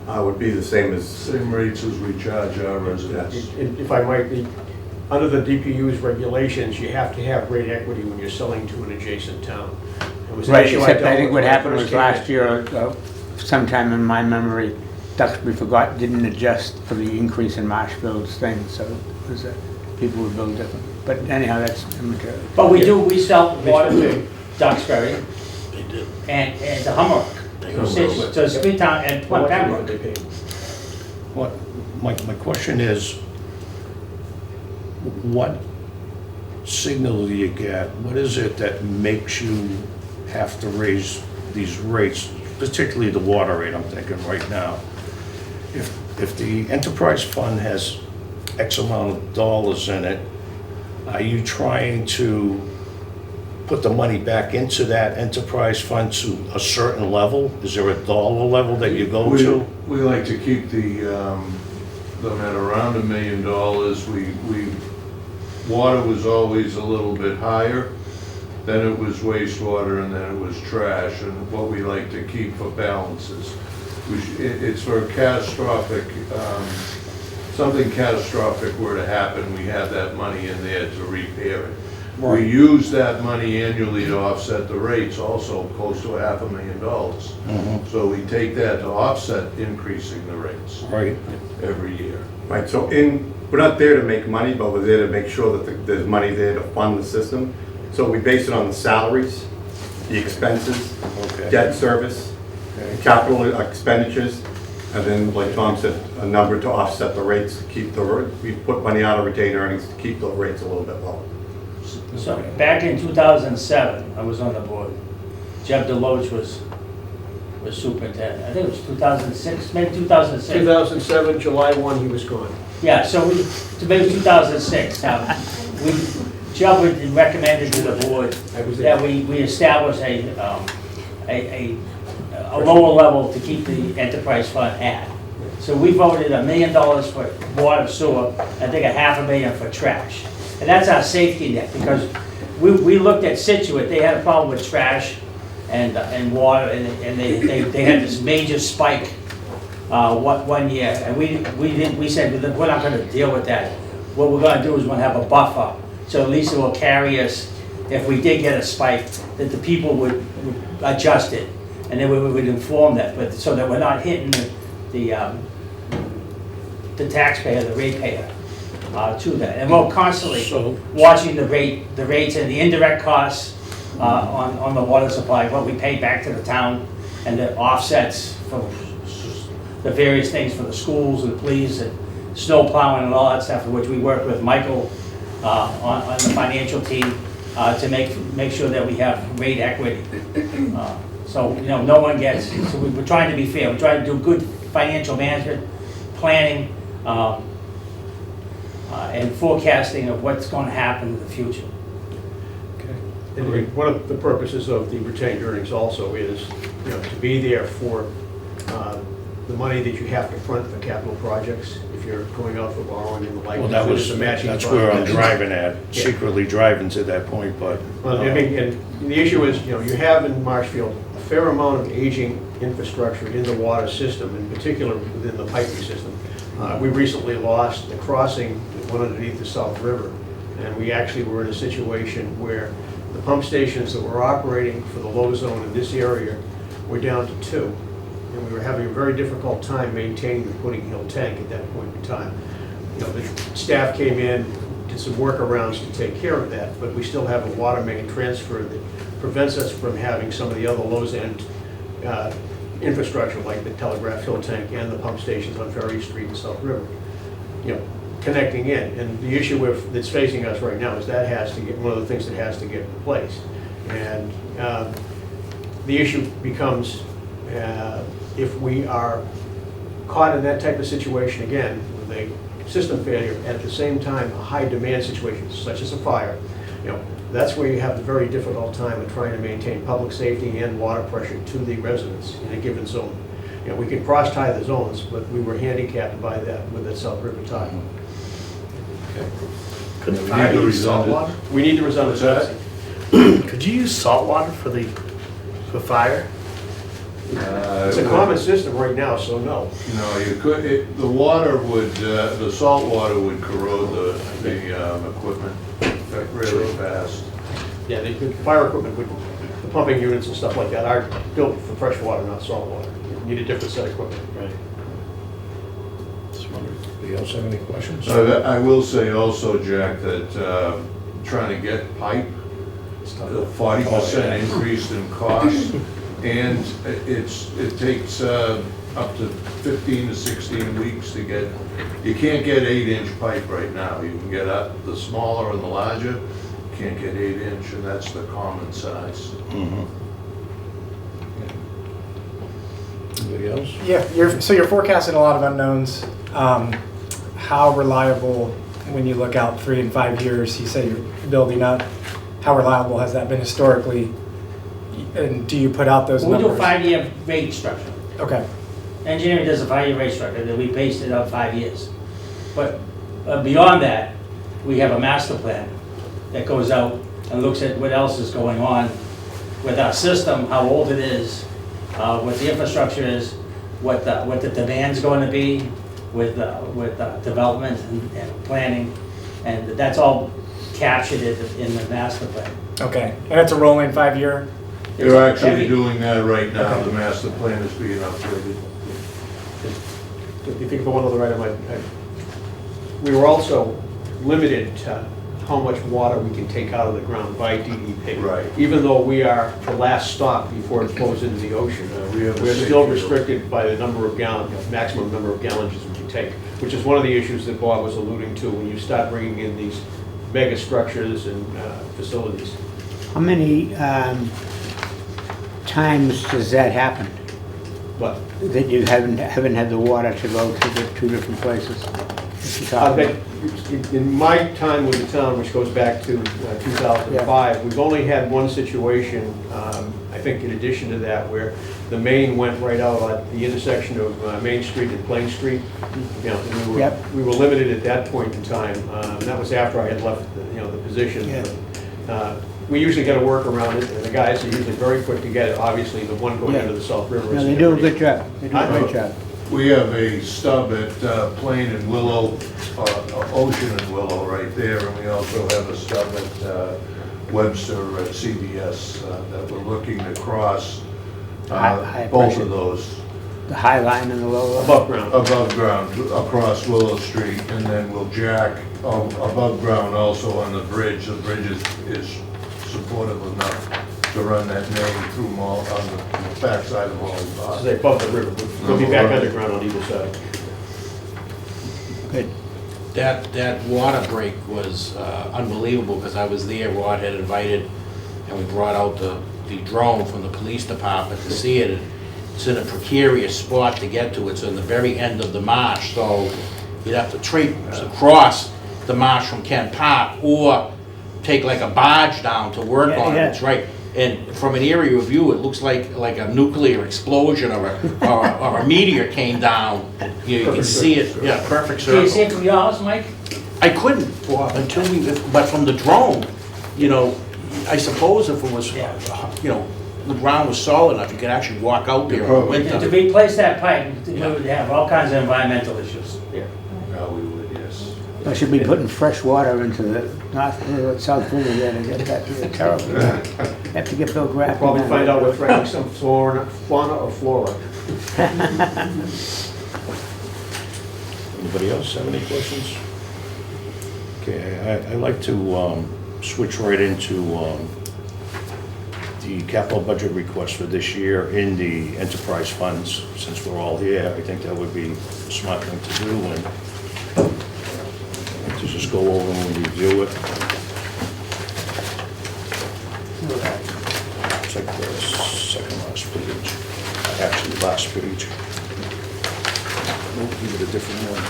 Would be the same as, Same rates as we charge our residents. If I might be, under the DPU's regulations, you have to have rate equity when you're selling to an adjacent town. It was an Right, issue except dealt I think with what when I happened first was came last in. year, sometime in my memory, Duxbury didn't adjust for the increase in Marshfield's thing, so it was, people were billed different. But anyhow, that's immaterial. But we sell water to Duxbury and to Humrock. So it's Freetown and Plymouth Pembroke. They pay. What, my question is, what signal do you get? What is it that makes you have to raise these rates, particularly the water rate, I'm thinking right now? If the enterprise fund has X amount of dollars in it, are you trying to put the money back into that enterprise fund to a certain level? Is there a dollar level that you go to? We like to keep them at around $1 million. Water was always a little bit higher, then it was wastewater, and then it was trash, and what we like to keep for balances. It's for catastrophic, something catastrophic were to happen, we have that money in there to repair it. Right. We use that money annually to offset the rates, also close to $500,000. So we take that to offset increasing the rates Right. every year. right, so we're not there to make money, but we're there to make sure that there's money there to fund the system. So we base it on the salaries, the expenses, Okay. debt service, capital expenditures, and then, like Tom said, a number to offset the rates, to keep we put money out of retained earnings to keep the rates a little bit lower. So back in 2007, I was on the board. Jeb Deloach was superintendent. I think it was 2006, maybe 2006. 2007, July 1, he was gone. Yeah, so maybe 2006. Jeb recommended to the board that we establish a lower level to keep the enterprise fund at. So we voted $1 million for water, sewer, I think $500,000 for trash. And that's our safety net, because we looked at Situate, they had a problem with trash and water, and they had this major spike one year, and we said, we're not gonna deal with that. What we're gonna do is we're gonna have a buffer, so at least it will carry us, if we did get a spike, that the people would adjust it, and then we would inform that, but so that we're not hitting the taxpayer, the ratepayer. To that, and we're constantly watching the rates and the indirect costs on the water supply, what we pay back to the town, and the offsets for the various things for the schools and the police and snow plowing and all that stuff, for which we work with Michael on the financial team to make sure that we have rate equity. So no one gets. So we're trying to be fair. We're trying to do good financial management, planning. And forecasting of what's going to happen in the future. And one of the purposes of the retained earnings also is, to be there for the money that you have to front for capital projects, if you're going out for borrowing and the like. Well, that's where I'm driving at, secretly driving to that point, but. Well, I mean, and the issue is, you have in Marshfield a fair amount of aging infrastructure in the water system, in particular within the piping system. We recently lost the crossing that went underneath the South River, and we actually were in a situation where the pump stations that were operating for the low zone in this area were down to 2, and we were having a very difficult time maintaining the Pudding Hill tank at that point in time. The staff came in, did some workarounds to take care of that, but we still have a water main transfer that prevents us from having some of the other low-end infrastructure like the Telegraph Hill tank and the pump stations on Ferry Street and South River, connecting in. And the issue that's facing us right now is that has to get, one of the things that has to get replaced. And the issue becomes if we are caught in that type of situation again with a system failure at the same time a high demand situation such as a fire, that's where you have the very difficult time of trying to maintain public safety and water pressure to the residents in a given zone. We could cross tie the zones, but we were handicapped by that with that South River tie. We need to resolve it. We need to resolve What's that? it. Could you use salt water for fire? It's a common system right now, so no. No, you could, the water would, the salt water would corrode the equipment really fast. Yeah, the fire equipment would, the pumping units and stuff like that are built for fresh water, not salt water. You need a different set of equipment. Right. Just wondering, anybody else have any questions? I will say also, Jack, that trying to get pipe, the 40% increase in cost, and it takes up to 15 to 16 weeks to get, you can't get 8-inch pipe right now. You can get the smaller and the larger, you can't get 8-inch, and that's the common size. Anybody else? Yeah, so you're forecasting a lot of unknowns. How reliable, when you look out 3 and 5 years, you say you're building up, how reliable has that been historically? And do you put out those We numbers? do a 5-year rate structure. Okay, Engineering does a 5-year rate structure, then we based it on 5 years. But beyond that, we have a master plan that goes out and looks at what else is going on with our system, how old it is, what the infrastructure is, what the demand's going to be with development and planning, and that's all captured in the master plan. okay. And it's a rolling 5-year? They're actually doing that right now. The master plan is being upgraded. If you think of one other item, we were also limited to how much water we can take out of the ground by DEP. Right. Even though we are the last stop before it flows into the ocean, we're still restricted by the number of gallons, maximum number of gallons we can take, which is one of the issues that Bob was alluding to when you start bringing in these mega structures and facilities. How many times does that happen? But That you haven't had the water to go to the 2 different places? that you're I talking bet about? in my time with the town, which goes back to 2005, we've only had one situation, I think in addition to that, where the main went right out at the intersection of Main Street and Plain Street. You know, and Yep. we were limited at that point in time. That was after I had left, the position. Yeah. We usually get a work around it, and the guys are usually very quick to get it. Obviously, the one going Yeah. into the South River. No, is they do a good job. They do a great job. We have a stub at Plain and Willow, Ocean and Willow right there, and we also have a stub at Webster at CVS that we're looking to cross High both pressure. of those The high line and the low line. Above ground. above ground across Willow Street, and then we'll jack above ground also on the bridge. The bridge is supportive enough to run that main through on the backside of Molly This Park. is above the river. We'll be back underground on either side. Good. That water break was unbelievable, because I was there, Rod had invited, and we brought out the drone from the police department to see it. It's in a precarious spot to get to. It's in the very end of the marsh, so you'd have to traipse across the marsh from Kent Park, or take like a barge down to work Yeah, on it. yeah. It's right, and from an aerial view, it looks like a nuclear explosion or a meteor came down. You can see it, yeah, perfect Can you see circle. it from your house, Mike? I couldn't until but from the drone, I suppose if it was, the ground was solid enough, you could actually walk out there in the Probably. And to winter. replace that pipe, we would have all kinds of environmental issues. Yeah. We would, yes. I should be putting fresh water into the South River there to get that terrible. Have to get Bill Graff. Probably find out what's threatening some fauna or flora. Anybody else have any questions? Okay, I'd like to switch right into the capital budget request for this year in the enterprise funds. Since we're all here, I think that would be a smart thing to do, and to just go over and review it. It's like the second last page, actually last page. Nope, give it a different one.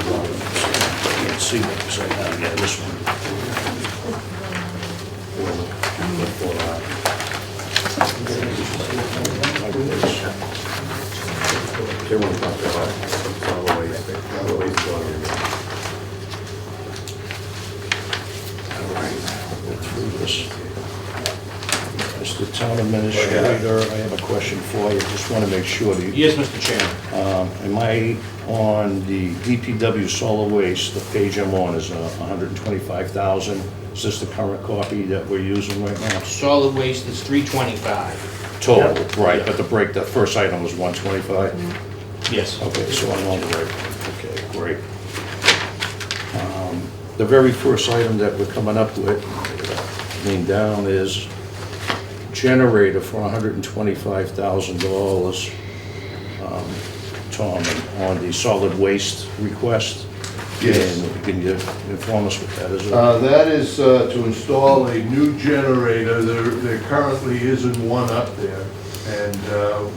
Can't see what it's right now, yeah, this one. They want to talk about solid waste, solid waste water. All right, go through this. Mr. Town Administrator, I have a question for you. Just want to make sure that you... Yes, Mr. Chairman. Am I on the DPW solid waste, the page I'm on is 125,000? Is this the current copy that we're using right now? Solid waste is 325. Total, right, but the first item was 125? Yes. Okay, so I'm on the right one. Okay, great. The very first item that we're coming up with, down is generator for $125,000. Tom, on the solid waste request. Yes. And can you inform us what that is? That is to install a new generator. There currently isn't one up there. And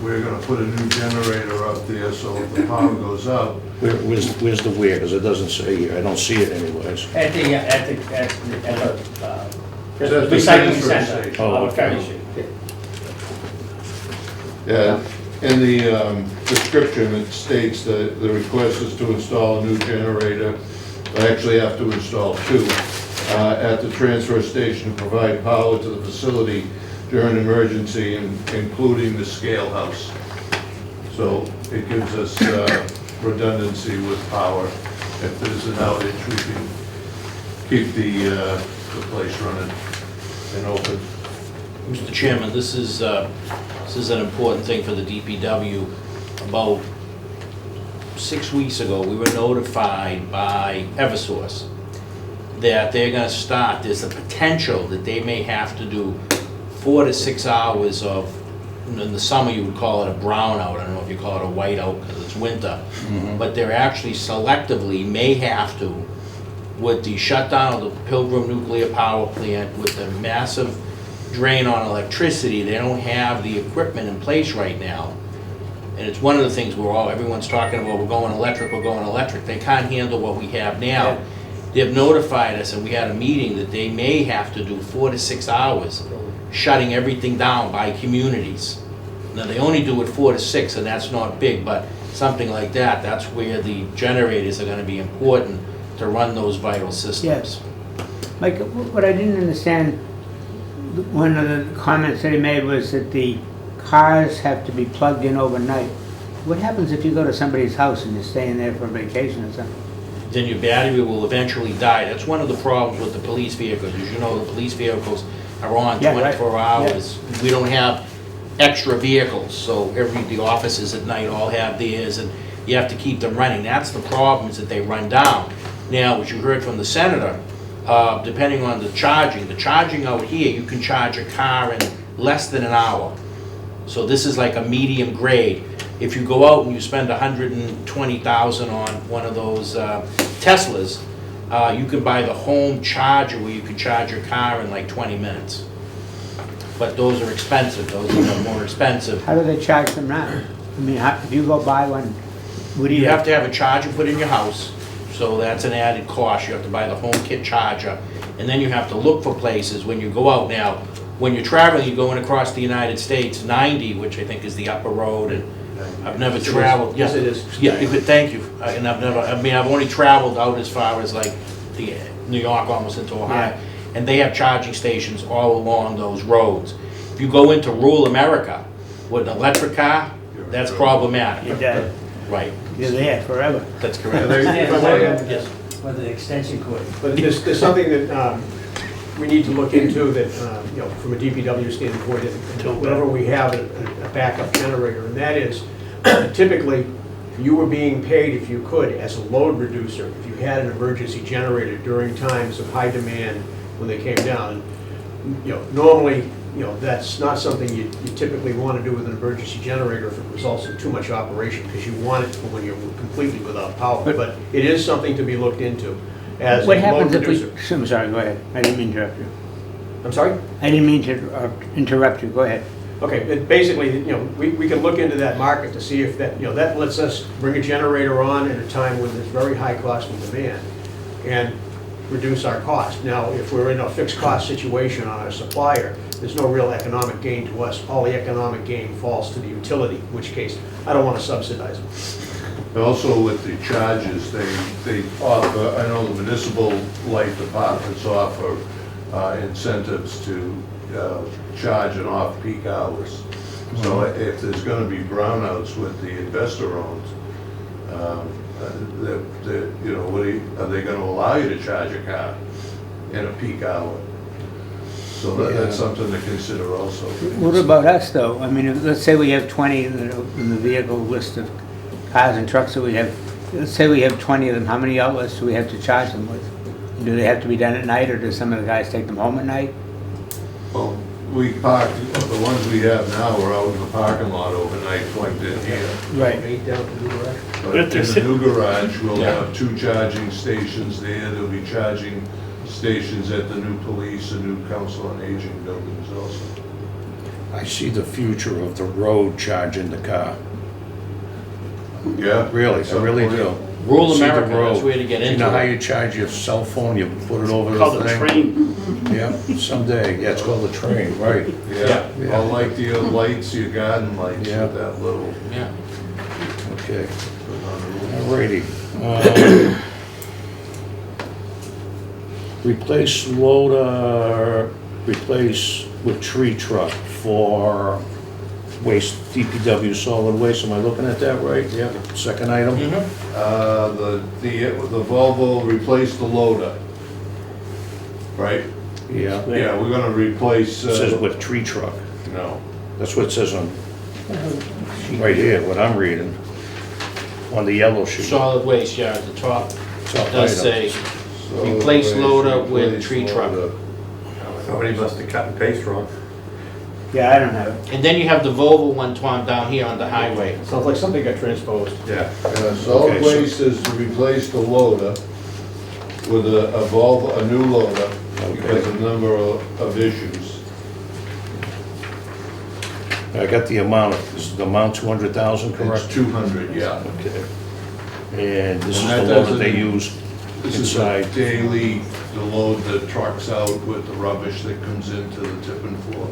we're gonna put a new generator up there, so if the power goes out. Where's the where? Because it doesn't say here. I don't see it anyways. At the That's the recycling transfer center. station. Oh, on Ferry okay. Street. Yeah, in the description, it states that the request is to install a new generator. I actually have to install two at the transfer station to provide power to the facility during emergency, including the scale house. So it gives us redundancy with power. If there's an outage, we can keep the place running and open. Mr. Chairman, this is an important thing for the DPW. About 6 weeks ago, we were notified by Eversource that they're gonna start, there's a potential that they may have to do 4 to 6 hours of, in the summer you would call it a brownout, I don't know if you call it a whiteout because it's winter, but they're actually selectively may have to, with the shutdown of the Pilgrim Nuclear Power Plant, with the massive drain on electricity, they don't have the equipment in place right now. And it's one of the things everyone's talking about, we're going electric. They can't handle what we have now. They've notified us, and we had a meeting, that they may have to do 4 to 6 hours, shutting everything down by communities. Now, they only do it 4 to 6, and that's not big, but something like that, that's where the generators are gonna be important to run those vital systems. Yes. Mike, what I didn't understand, one of the comments that he made was that the cars have to be plugged in overnight. What happens if you go to somebody's house and you're staying there for a vacation or something? Then your battery will eventually die. That's one of the problems with the police vehicles. As you know, the police vehicles are on Yeah, right. 24 hours. We don't have extra vehicles, so the offices at night all have theirs, and you have to keep them running. That's the problem, is that they run down. Now, as you heard from the senator, depending on the charging out here, you can charge a car in less than an hour. So this is like a medium grade. If you go out and you spend $120,000 on one of those Teslas, you can buy the home charger where you can charge your car in like 20 minutes. But those are expensive. Those are more expensive. How do they charge them now? I mean, if you go buy one, what do You have to have a charger put in your house, so that's an added cost. You have to buy the home kit charger, and then you have to look for places when you go out. Now, when you're traveling, you're going across the United States, 90, which I think is the upper road, and I've never traveled. Yes, it is. Yeah, thank you. And I've only traveled out as far as like the New York, almost into Ohio, and they have charging stations all along those roads. If you go into rural America with an electric car, that's problematic. You're dead. Right, You're there forever. that's Yeah, correct. there- if I might add, Yes. With the extension cord. But there's something that we need to look into that, from a DPW standpoint, whenever we have a backup generator, and that is, typically, you were being paid, if you could, as a load reducer, if you had an emergency generator during times of high demand when they came down. Normally, that's not something you typically want to do with an emergency generator if it results in too much operation, because you want it when you're completely without power. But it is something to be looked into as a What load happens if reducer. I'm sorry, go ahead. I didn't mean to interrupt you. I'm sorry? I didn't mean to interrupt you. Go ahead. Okay, but basically, we can look into that market to see if that, that lets us bring a generator on at a time when there's very high cost and demand and reduce our cost. Now, if we're in a fixed cost situation on our supplier, there's no real economic gain to us. All the economic gain falls to the utility, in which case I don't want to subsidize them. Also with the charges, they offer, I know the municipal light departments offer incentives to charge in off-peak hours. So if there's gonna be brownouts with the investor-owned, you know, are they gonna allow you to charge a car in a peak hour? So that's something to consider also. What about us, though? I mean, let's say we have 20 in the vehicle list of cars and trucks that we have. Let's say we have 20 of them, how many outlets do we have to charge them with? Do they have to be done at night, or do some of the guys take them home at night? Well, we park, the ones we have now are out in the parking lot overnight, plugged in here. Right. Eight down to the garage. But in the new garage, we'll have 2 charging stations there. There'll be charging stations at the new police and new council on aging buildings also. I see the future of the road charging the car. Yeah. Really, I really do. Rural See the America, that's road. where to get You into know how it. you charge your cell phone, you put it over Called the the thing? train. Yeah, someday, yeah, it's called the train, right. Yeah, Yeah. all like the lights, your garden lights Yeah. with that little. Yeah. Okay, alrighty. Replace loader, replace with tree truck for waste, DPW solid waste, am I looking at that right? Yeah. Second item? The Volvo replaced the loader, right? Yeah, Yeah, we're gonna replace. it says with tree truck, No. that's what it says on, right here, what I'm reading, on the yellow sheet. Solid waste, yeah, at the top, Top does item. say, Replace loader with Replace tree truck. loader. Somebody must have cut and paste wrong. Yeah, I don't have it. and then you have the Volvo one, Tom, down here on the highway. Sounds like something got transposed. Yeah. Solid Okay, so- waste is to replace the loader with a Volvo, a new loader, because of a number of issues. I got the amount, is the amount 200,000 It's correct? 200, yeah. Okay. And this is And the that loader they doesn't- use This is a inside. daily, to load the trucks out with the rubbish that comes into the tipping floor.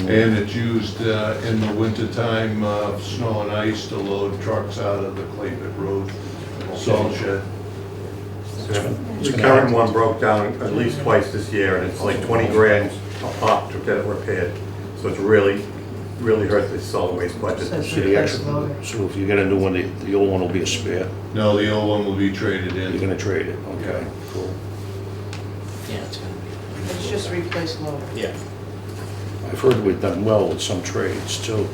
And it's used in the wintertime, snow and ice, to load trucks out of the Clayton Road salt shed. The current one broke down at least twice this year, and it's like 20 grand a pop to get it repaired. So it's really hurt the solid waste budget. So the extra, so if you get a new one, the old one will be a spare, No, the old one will be traded you're in. gonna trade it, okay, cool. Yeah, it's gonna It's just replace loader. be, yeah. I've heard we've done well with some trades too.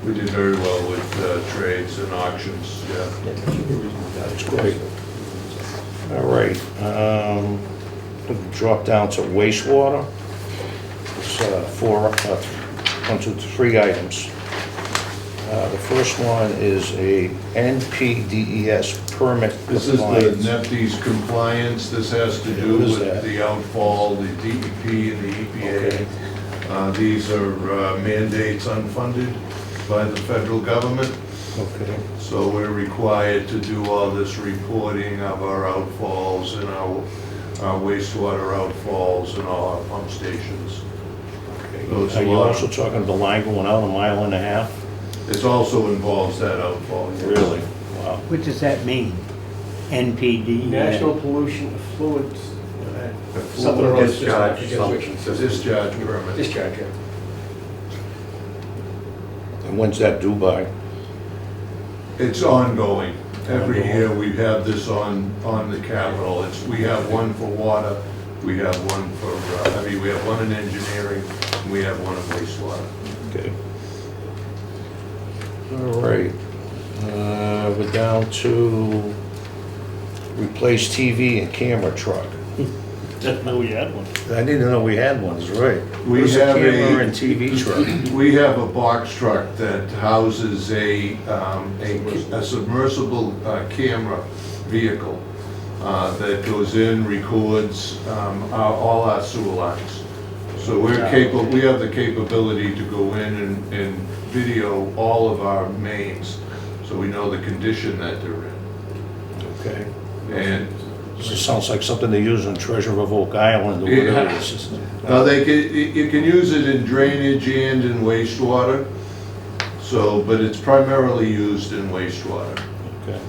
We did very well with trades and auctions, yeah. That's great. All right, drop down to wastewater. It's 3 items. The first one is a NPDES permit This is the compliance. NEPDES compliance. This has to do What is with that? the outfall, the DEP and the Okay. EPA. These are mandates unfunded by the federal government. Okay, So we're required to do all this reporting of our outfalls and our wastewater outfalls and all our pump stations. So it's are a you lot. also talking the line going out 1.5 miles? It also involves that outfall. yes. Really? Wow. What does that mean? NPD? National Pollution Effluent, The something or other system, I discharge, forget something which. system. Discharge permit. Discharge, yeah. And when's that due by? It's ongoing. Every year we have this on the capital. We have one for water, we have one for, we have one in engineering, and we have one in wastewater. Okay. All right. We're down to replace TV and camera truck. Didn't know we had one. I didn't know we had one, that's right. We Where's the have camera and TV truck? We have a box truck that houses a submersible camera vehicle that goes in, records all our sewer lines. So we have the capability to go in and video all of our mains, so we know the condition that they're in. Okay. And This sounds like something they use in Treasure of Oak Island or whatever. Yeah. It's just- now you can use it in drainage and in wastewater. So, but it's primarily used in wastewater. Okay.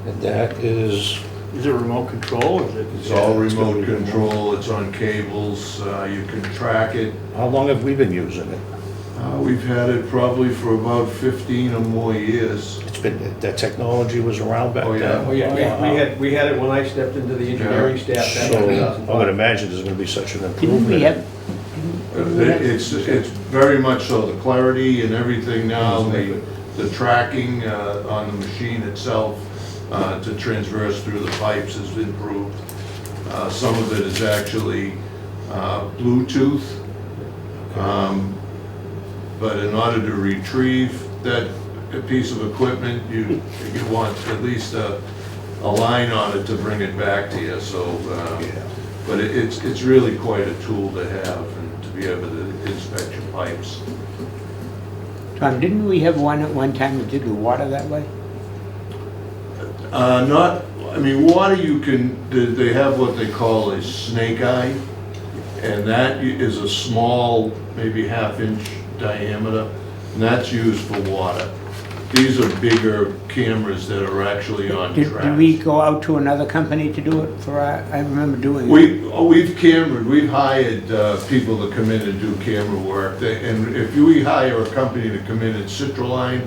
And that is, Is it remote control or is it? It's all it's gonna remote be control, it's on cables, you can track it. how long have we been using it? We've had it probably for about 15 or more years. It's been, that technology was around back Oh, yeah. then? Oh, yeah, we had it when I stepped into the engineering staff back So, in I would 2005. imagine there's gonna be such an Didn't improvement. we have, It's very much so, the clarity and everything now, the tracking on the machine itself to transverse through the pipes has improved. Some of it is actually Bluetooth. But in order to retrieve that piece of equipment, you want at least a line on it to bring it back to you, so. Yeah. But it's really quite a tool to have and to be able to inspect your pipes. Tom, didn't we have one at one time that did the water that way? I mean, water you can, they have what they call a snake eye, and that is a small, maybe half-inch diameter, and that's used for water. These are bigger cameras that are actually on Did tracks. we go out to another company to do it for our, I remember doing it. We've hired people to come in and do camera work, and if we hire a company to come in and Citroline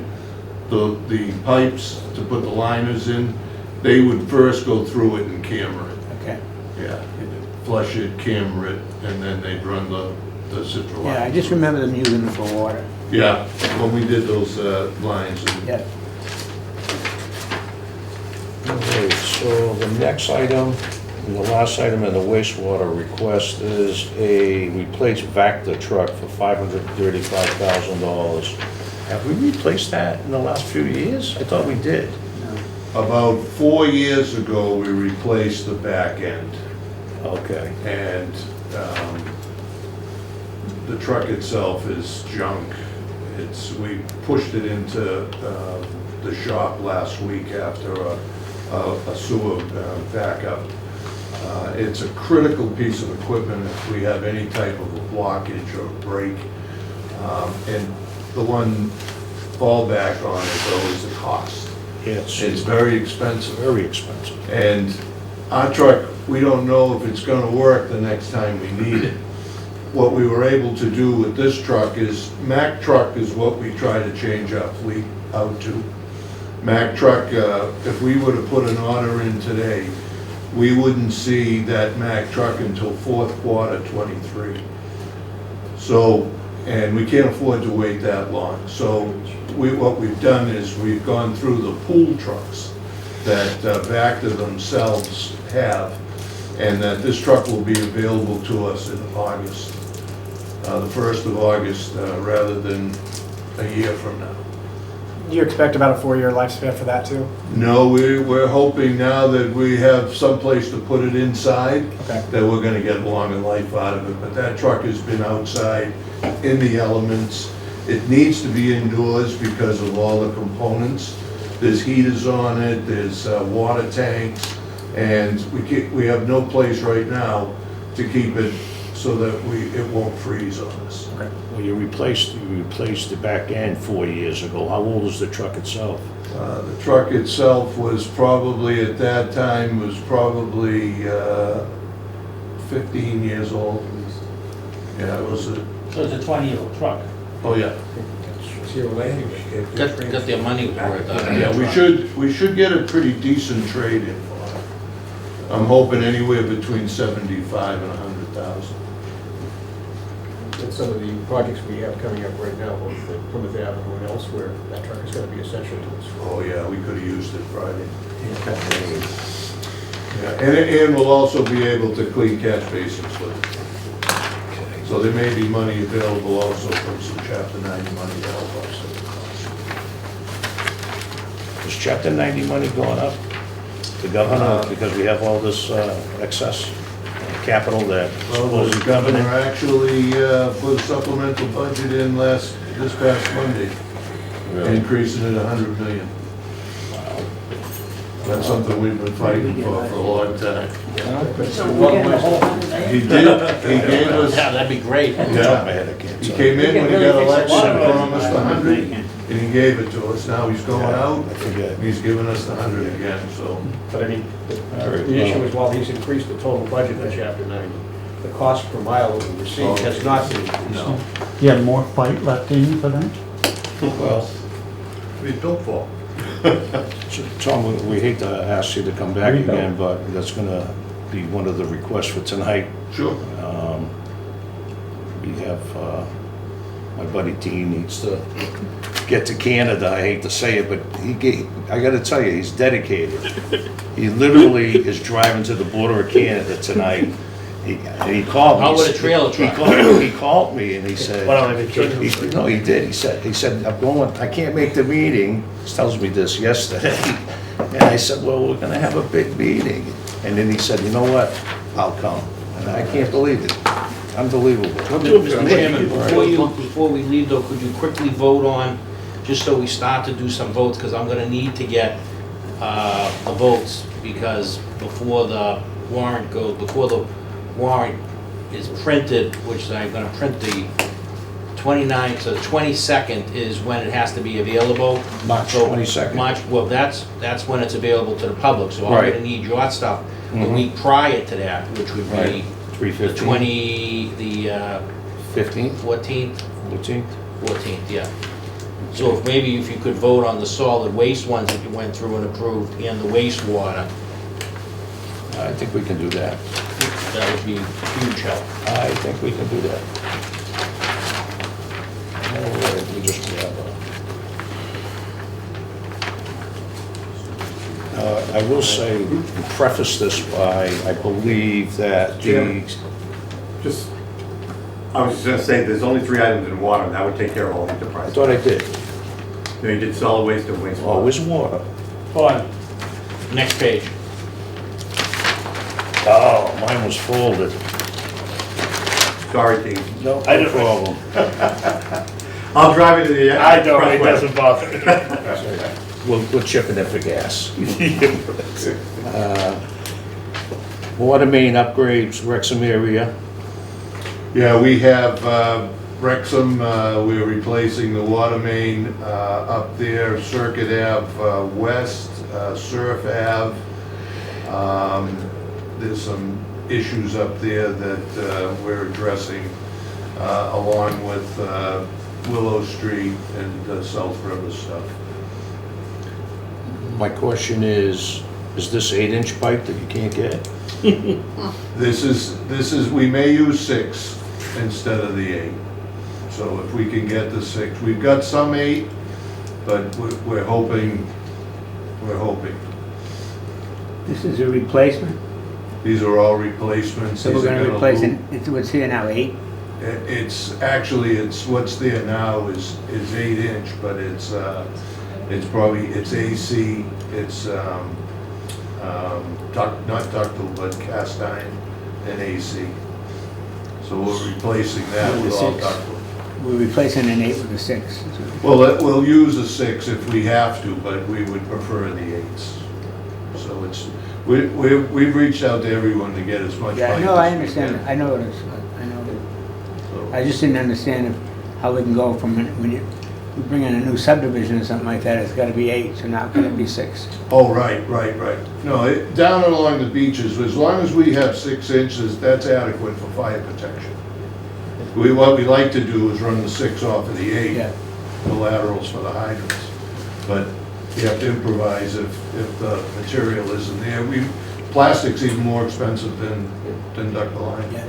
the pipes to put the liners in, they would first go through it and camera it. Okay. Yeah, flush it, camera it, and then they'd run the Citroline. Yeah, I just remember them using it for water. Yeah, when we did those lines. Yeah. Okay, so the next item, and the last item in the wastewater request is a replace Vector truck for $535,000. Have we replaced that in the last few years? I thought we did. About 4 years ago, we replaced the back end, Okay. and the truck itself is junk. We pushed it into the shop last week after a sewer backup. It's a critical piece of equipment if we have any type of a blockage or break. And the one fallback on it though is the cost. Yes. It's very expensive. Very expensive. And our truck, we don't know if it's gonna work the next time we need it. What we were able to do with this truck is, Mack truck is what we try to change our fleet out to. Mack truck, if we were to put an order in today, we wouldn't see that Mack truck until fourth quarter '23. So, and we can't afford to wait that long. So what we've done is we've gone through the pool trucks that Vector themselves have, and that this truck will be available to us in August, the 1st of August, rather than a year from now. Do you expect about a 4-year lifespan for that too? No, we're hoping now that we have someplace to put it inside, Okay. that we're gonna get longer life out of it. But that truck has been outside in the elements. It needs to be indoors because of all the components. There's heaters on it, there's water tanks, and we have no place right now to keep it so that it won't freeze on us. Well, you replaced the back end 4 years ago. How old is the truck itself? The truck itself was probably, at that time, 15 years old. Yeah, it was So it's a 20-year-old truck. oh yeah. Got their money worth out of it. Yeah, we should get a pretty decent trade-in for it. I'm hoping anywhere between 75 and 100,000. And some of the projects we have coming up right now, both at Plymouth Avenue and elsewhere, that truck is gonna be essential to us. Oh yeah, we could have used it Friday. Yeah, and we'll also be able to clean catch basins with it. So there may be money available also from some Chapter 90 money to help offset the cost. Is Chapter 90 money going up? The governor, because we have all this excess capital that Well, the supposedly governor actually put a supplemental budget in this past Monday, Really? increasing it $100 million. That's something we've been fighting for a long time. So we're getting the whole hundred, eh? He did, he gave us, Yeah, that'd be great. yeah, he came in when he got elected, promised 100, and he gave it to us. Now he's going out, and he's giving us the 100 again, so. But I mean, All right, the issue well, is while he's increased the total budget in Chapter 90, the cost per mile that we received has not been increased. No. You have more fight left in you for that? well, We built for. Tom, we hate to ask you to come back again, but that's gonna be one of the requests for tonight. Sure. We have, my buddy Dean needs to get to Canada, I hate to say it, but I gotta tell you, he's dedicated. He literally is driving to the border of Canada tonight. He called me. Out with a trailer truck. He called me and he said. No, he did. He said, I'm going, I can't make the meeting. He tells me this yesterday. And I said, well, we're gonna have a big meeting. And then he said, you know what? I'll come. And I can't believe it. Unbelievable. Mr. Chairman, before we leave though, could you quickly vote on, just so we start to do some votes, because I'm gonna need to get the votes, because before the warrant is printed, which I'm gonna print the 29th, so the 22nd is when it has to be available. March So 22nd. March, well, that's when it's available to the public, so I'm Right. gonna need your stuff the Mhm. week prior to that, which would be Right. the 3/15, 15th, 14th, 14th. 14th, yeah. So if you could vote on the solid waste ones that you went through and approved, and the wastewater, I think we can do that. that would be huge help. I think we can do that. All right, we just grab I will say, preface this by, I believe that the, Just, I was just gonna say, there's only 3 items in water, and that would take care of all the I enterprise. thought I did. You know, you did solid waste and Oh, wastewater. where's water? Fine. Next page. Oh, mine was folded. Sorry, Dean. No problem. I'll drive you to the. expressway. bother me. We're chipping it for gas. Water main upgrades, Wrexham area. Yeah, we have Wrexham, we're replacing the water main up there, Circuit Ave West, Surf Ave. There's some issues up there that we're addressing along with Willow Street and South River stuff. My question is this 8-inch pipe that you can't get? This is, we may use 6 instead of the 8. So if we can get the 6, we've got some 8, but we're hoping. This is a replacement, These are all replacements. so we're These are gonna replace loop- it, it's what's here now, 8? It's actually, it's, what's there now is 8-inch, but it's probably, it's AC, it's, not ductile, but cast iron and AC. So we're replacing that With with the all 6. ductile. We're replacing an 8 with a 6. Well, we'll use a 6 if we have to, but we would prefer the 8s. So it's, we've reached out to everyone to get as much. Yeah, pipe no, I as we understand, can. I know it is, I know it. So- I just didn't understand how we can go from, when you bring in a new subdivision or something like that, it's gotta be 8, so now it's gonna be 6. Oh, right. No, down and along the beaches, as long as we have 6 inches, that's adequate for fire protection. What we like to do is run the 6 off of the 8, Yeah. the laterals for the hydrants. But you have to improvise if the material isn't there. Plastic's even more expensive than ductile iron. Yeah.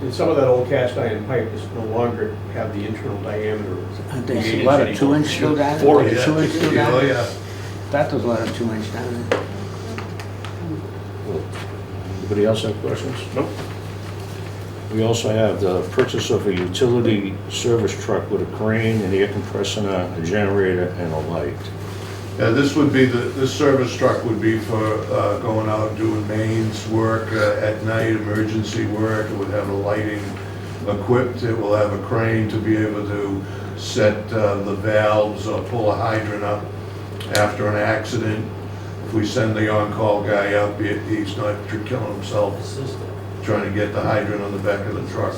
And some of that old cast iron pipe is no longer have the internal diameter. Aren't the there 8 a lot of inch 2-inch still down there? 40, 2-inch still down Oh, there? yeah. Thought there was a lot of 2-inch down there. Anybody else have questions? Nope. We also have the purchase of a utility service truck with a crane, an air compressor, a generator, and a light. Yeah, this would be, this service truck would be for going out and doing mains work at night, emergency work. It would have a lighting equipped. It will have a crane to be able to set the valves or pull a hydrant up after an accident. if we send the on-call guy out, he's not killing himself trying to get the hydrant on the back of the truck.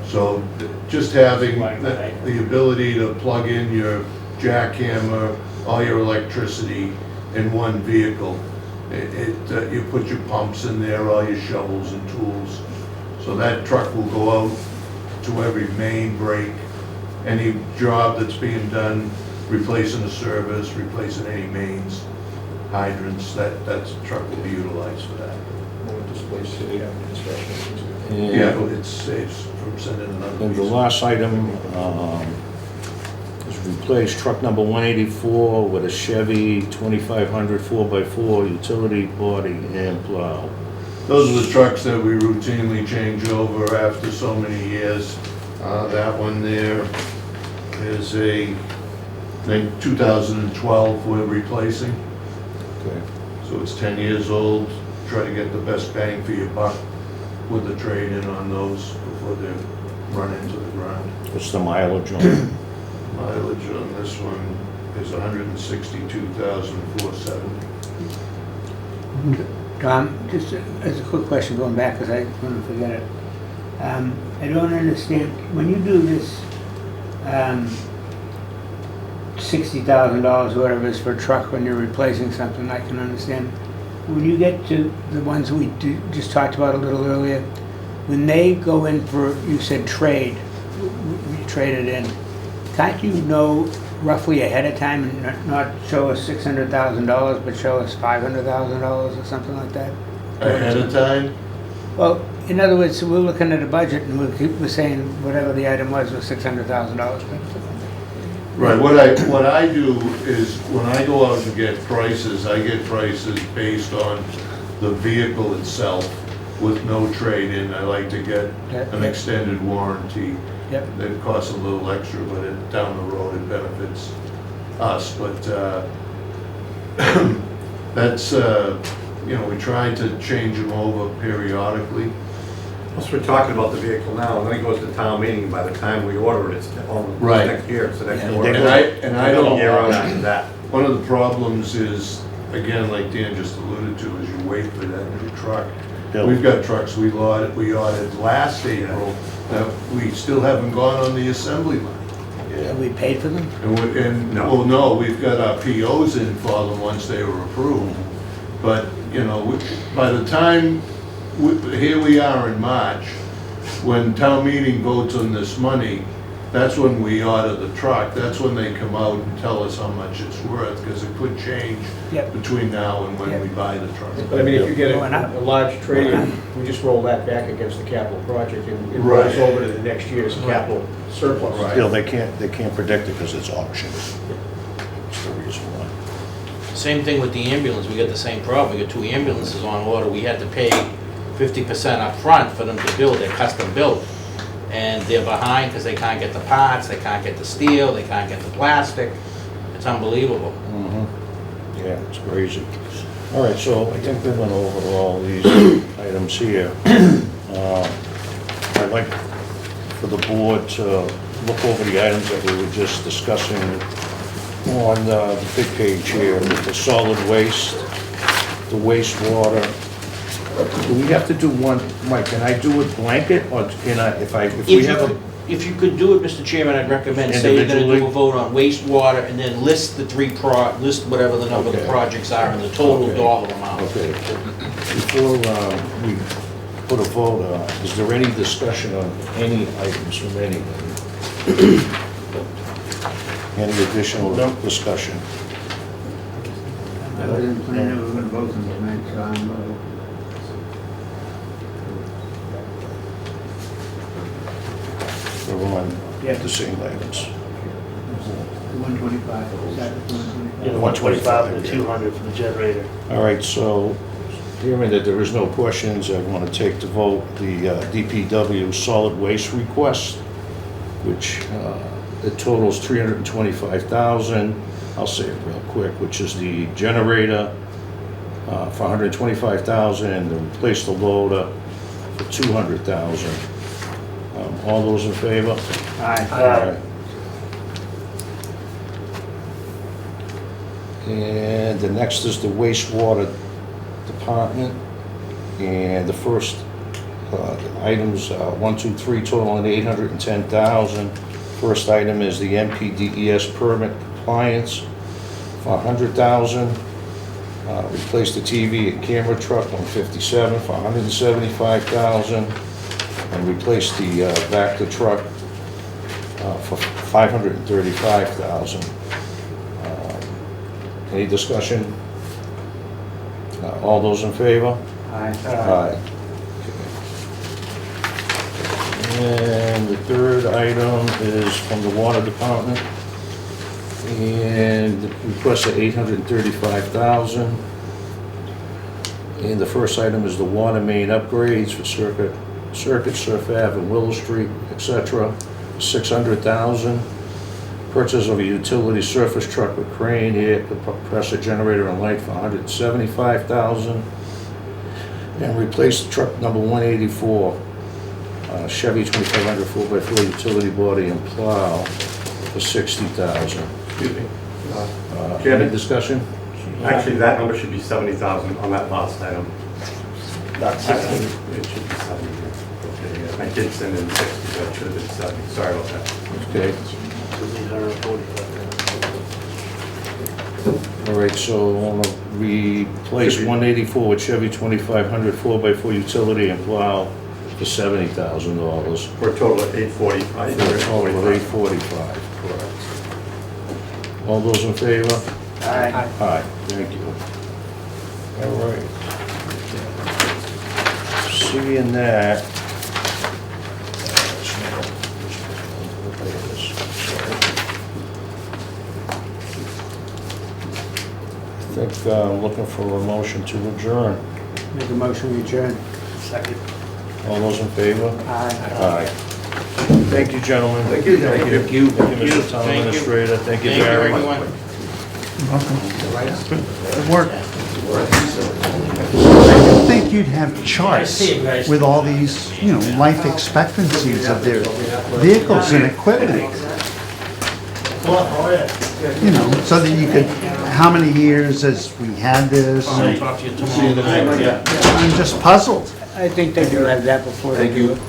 So just having the ability to plug in your jackhammer, all your electricity in one vehicle, you put your pumps in there, all your shovels and tools. So that truck will go out to every main break, any job that's being done, replacing a service, replacing any mains, hydrants, that truck will be utilized for that. Yeah, it saves from sending another And the piece. last item is replace truck number 184 with a Chevy 2500 4x4 utility body and plow. Those are the trucks that we routinely change over after so many years. That one there is a, I think, 2012 we're replacing. Okay. So it's 10 years old. Try to get the best bang for your buck with the trade-in on those before they run into the ground. What's the mileage on it? Mileage on this one is 162,470. Tom, just as a quick question going back, because I want to forget it. I don't understand, when you do this $60,000, whatever it is for a truck, when you're replacing something, I can understand. When you get to the ones we just talked about a little earlier, when they go in for, you said trade, we trade it in, can't you know roughly ahead of time and not show us $600,000, but show us $500,000 or something like that? Ahead of time? Well, in other words, we're looking at a budget and we're saying whatever the item was $600,000. Right, what I do is, when I go out and get prices, I get prices based on the vehicle itself with no trade-in. I like to get an extended warranty. Yep. That costs a little extra, but down the road it benefits us. But that's, we try to change them over periodically. Plus, we're talking about the vehicle now, and then it goes to town meeting, and by the time we order it, it's on Right. next year, it's the next Yeah. order. And I don't. Year on after that. One of the problems is, again, like Dan just alluded to, is you wait for that new truck. Bill. We've got trucks we ordered last April that we still haven't gone on the assembly line. Have we paid for them? No. Well, no, we've got our POs in for them once they were approved. But, by the time, here we are in March, when town meeting votes on this money, that's when we order the truck. That's when they come out and tell us how much it's worth, because it could change Yep. between now and when we buy the truck. But I mean, if you get Going up. a large trade-in, we just roll that back against the capital project and it Right. rolls over to the next year's capital surplus. Right. Still, they can't predict it because it's auctioned. That's the reason why. Same thing with the ambulance, we got the same problem, we got 2 ambulances on order, we had to pay 50% up front for them to build, they're custom built. And they're behind because they can't get the parts, they can't get the steel, they can't get the plastic, it's unbelievable. Yeah, it's crazy. All right, so I think we went over all these items here. I'd like for the board to look over the items that we were just discussing on the big page here, the solid waste, the wastewater. Do we have to do one, Mike, can I do it blanket, or can I, if we have a... If you could do it, Mr. Chairman, I'd recommend, say you're gonna do a Individually? vote on wastewater, and then list the list whatever the number of the Okay. projects are and the total Okay. dollar amount. Okay. Before we put a vote on, is there any discussion on any items from anybody? Any additional discussion? I wasn't planning we were going to vote on tonight, so I'm... We're on Yeah. the same items. 125, is that the 125? Yeah, the 125 and the Okay. 200 for the generator. All right, so hearing that there is no questions, I want to take to vote the DPW solid waste request, which it totals $325,000. I'll say it real quick, which is the generator for $125,000 and to replace the loader for $200,000. All those in favor? Aye. Aye. And the next is the wastewater department. And the first items, 1, 2, 3, totaling $810,000. First item is the NPDES permit compliance for $100,000. Replace the TV and camera truck on 57 for $175,000. And replace the Vector truck for $535,000. Any discussion? All those in favor? Aye. Aye. And the third item is from the water department. And the request of $835,000. And the first item is the water main upgrades for Circuit, Surf Ave, and Willow Street, etc. $600,000. Purchase of a utility surface truck with crane, air compressor, generator, and light for $175,000. And replace truck number 184, Chevy 2500 4x4 utility body and plow for $60,000. Excuse me. Any Chairman? discussion? Actually, that number should be 70,000 on that last item. Not 60. It should be 70. Okay, I did send in 60, that should have been 70. Sorry about that. Okay. All right, so I'm gonna replace 184 with Chevy 2500 4x4 utility and plow for $70,000. For a total of 845. For a total of $845, correct. All those in favor? Aye. Aye, thank you. All right. Seeing that. I think I'm looking for a motion to adjourn. Make a motion, we adjourn. Second. All those in favor? Aye. Aye. Thank you, gentlemen. Thank you. Thank you. Thank you, Mr. Town Thank you. Administrator. Thank you, Thank you, Barry. everyone. Good work. I didn't think you'd have charts with all these, you know, life expectancies of their vehicles and equipment. You know, so that you could, how many years has we had this? I'll talk to you tomorrow. I'm just puzzled. I think they do have that before they do it.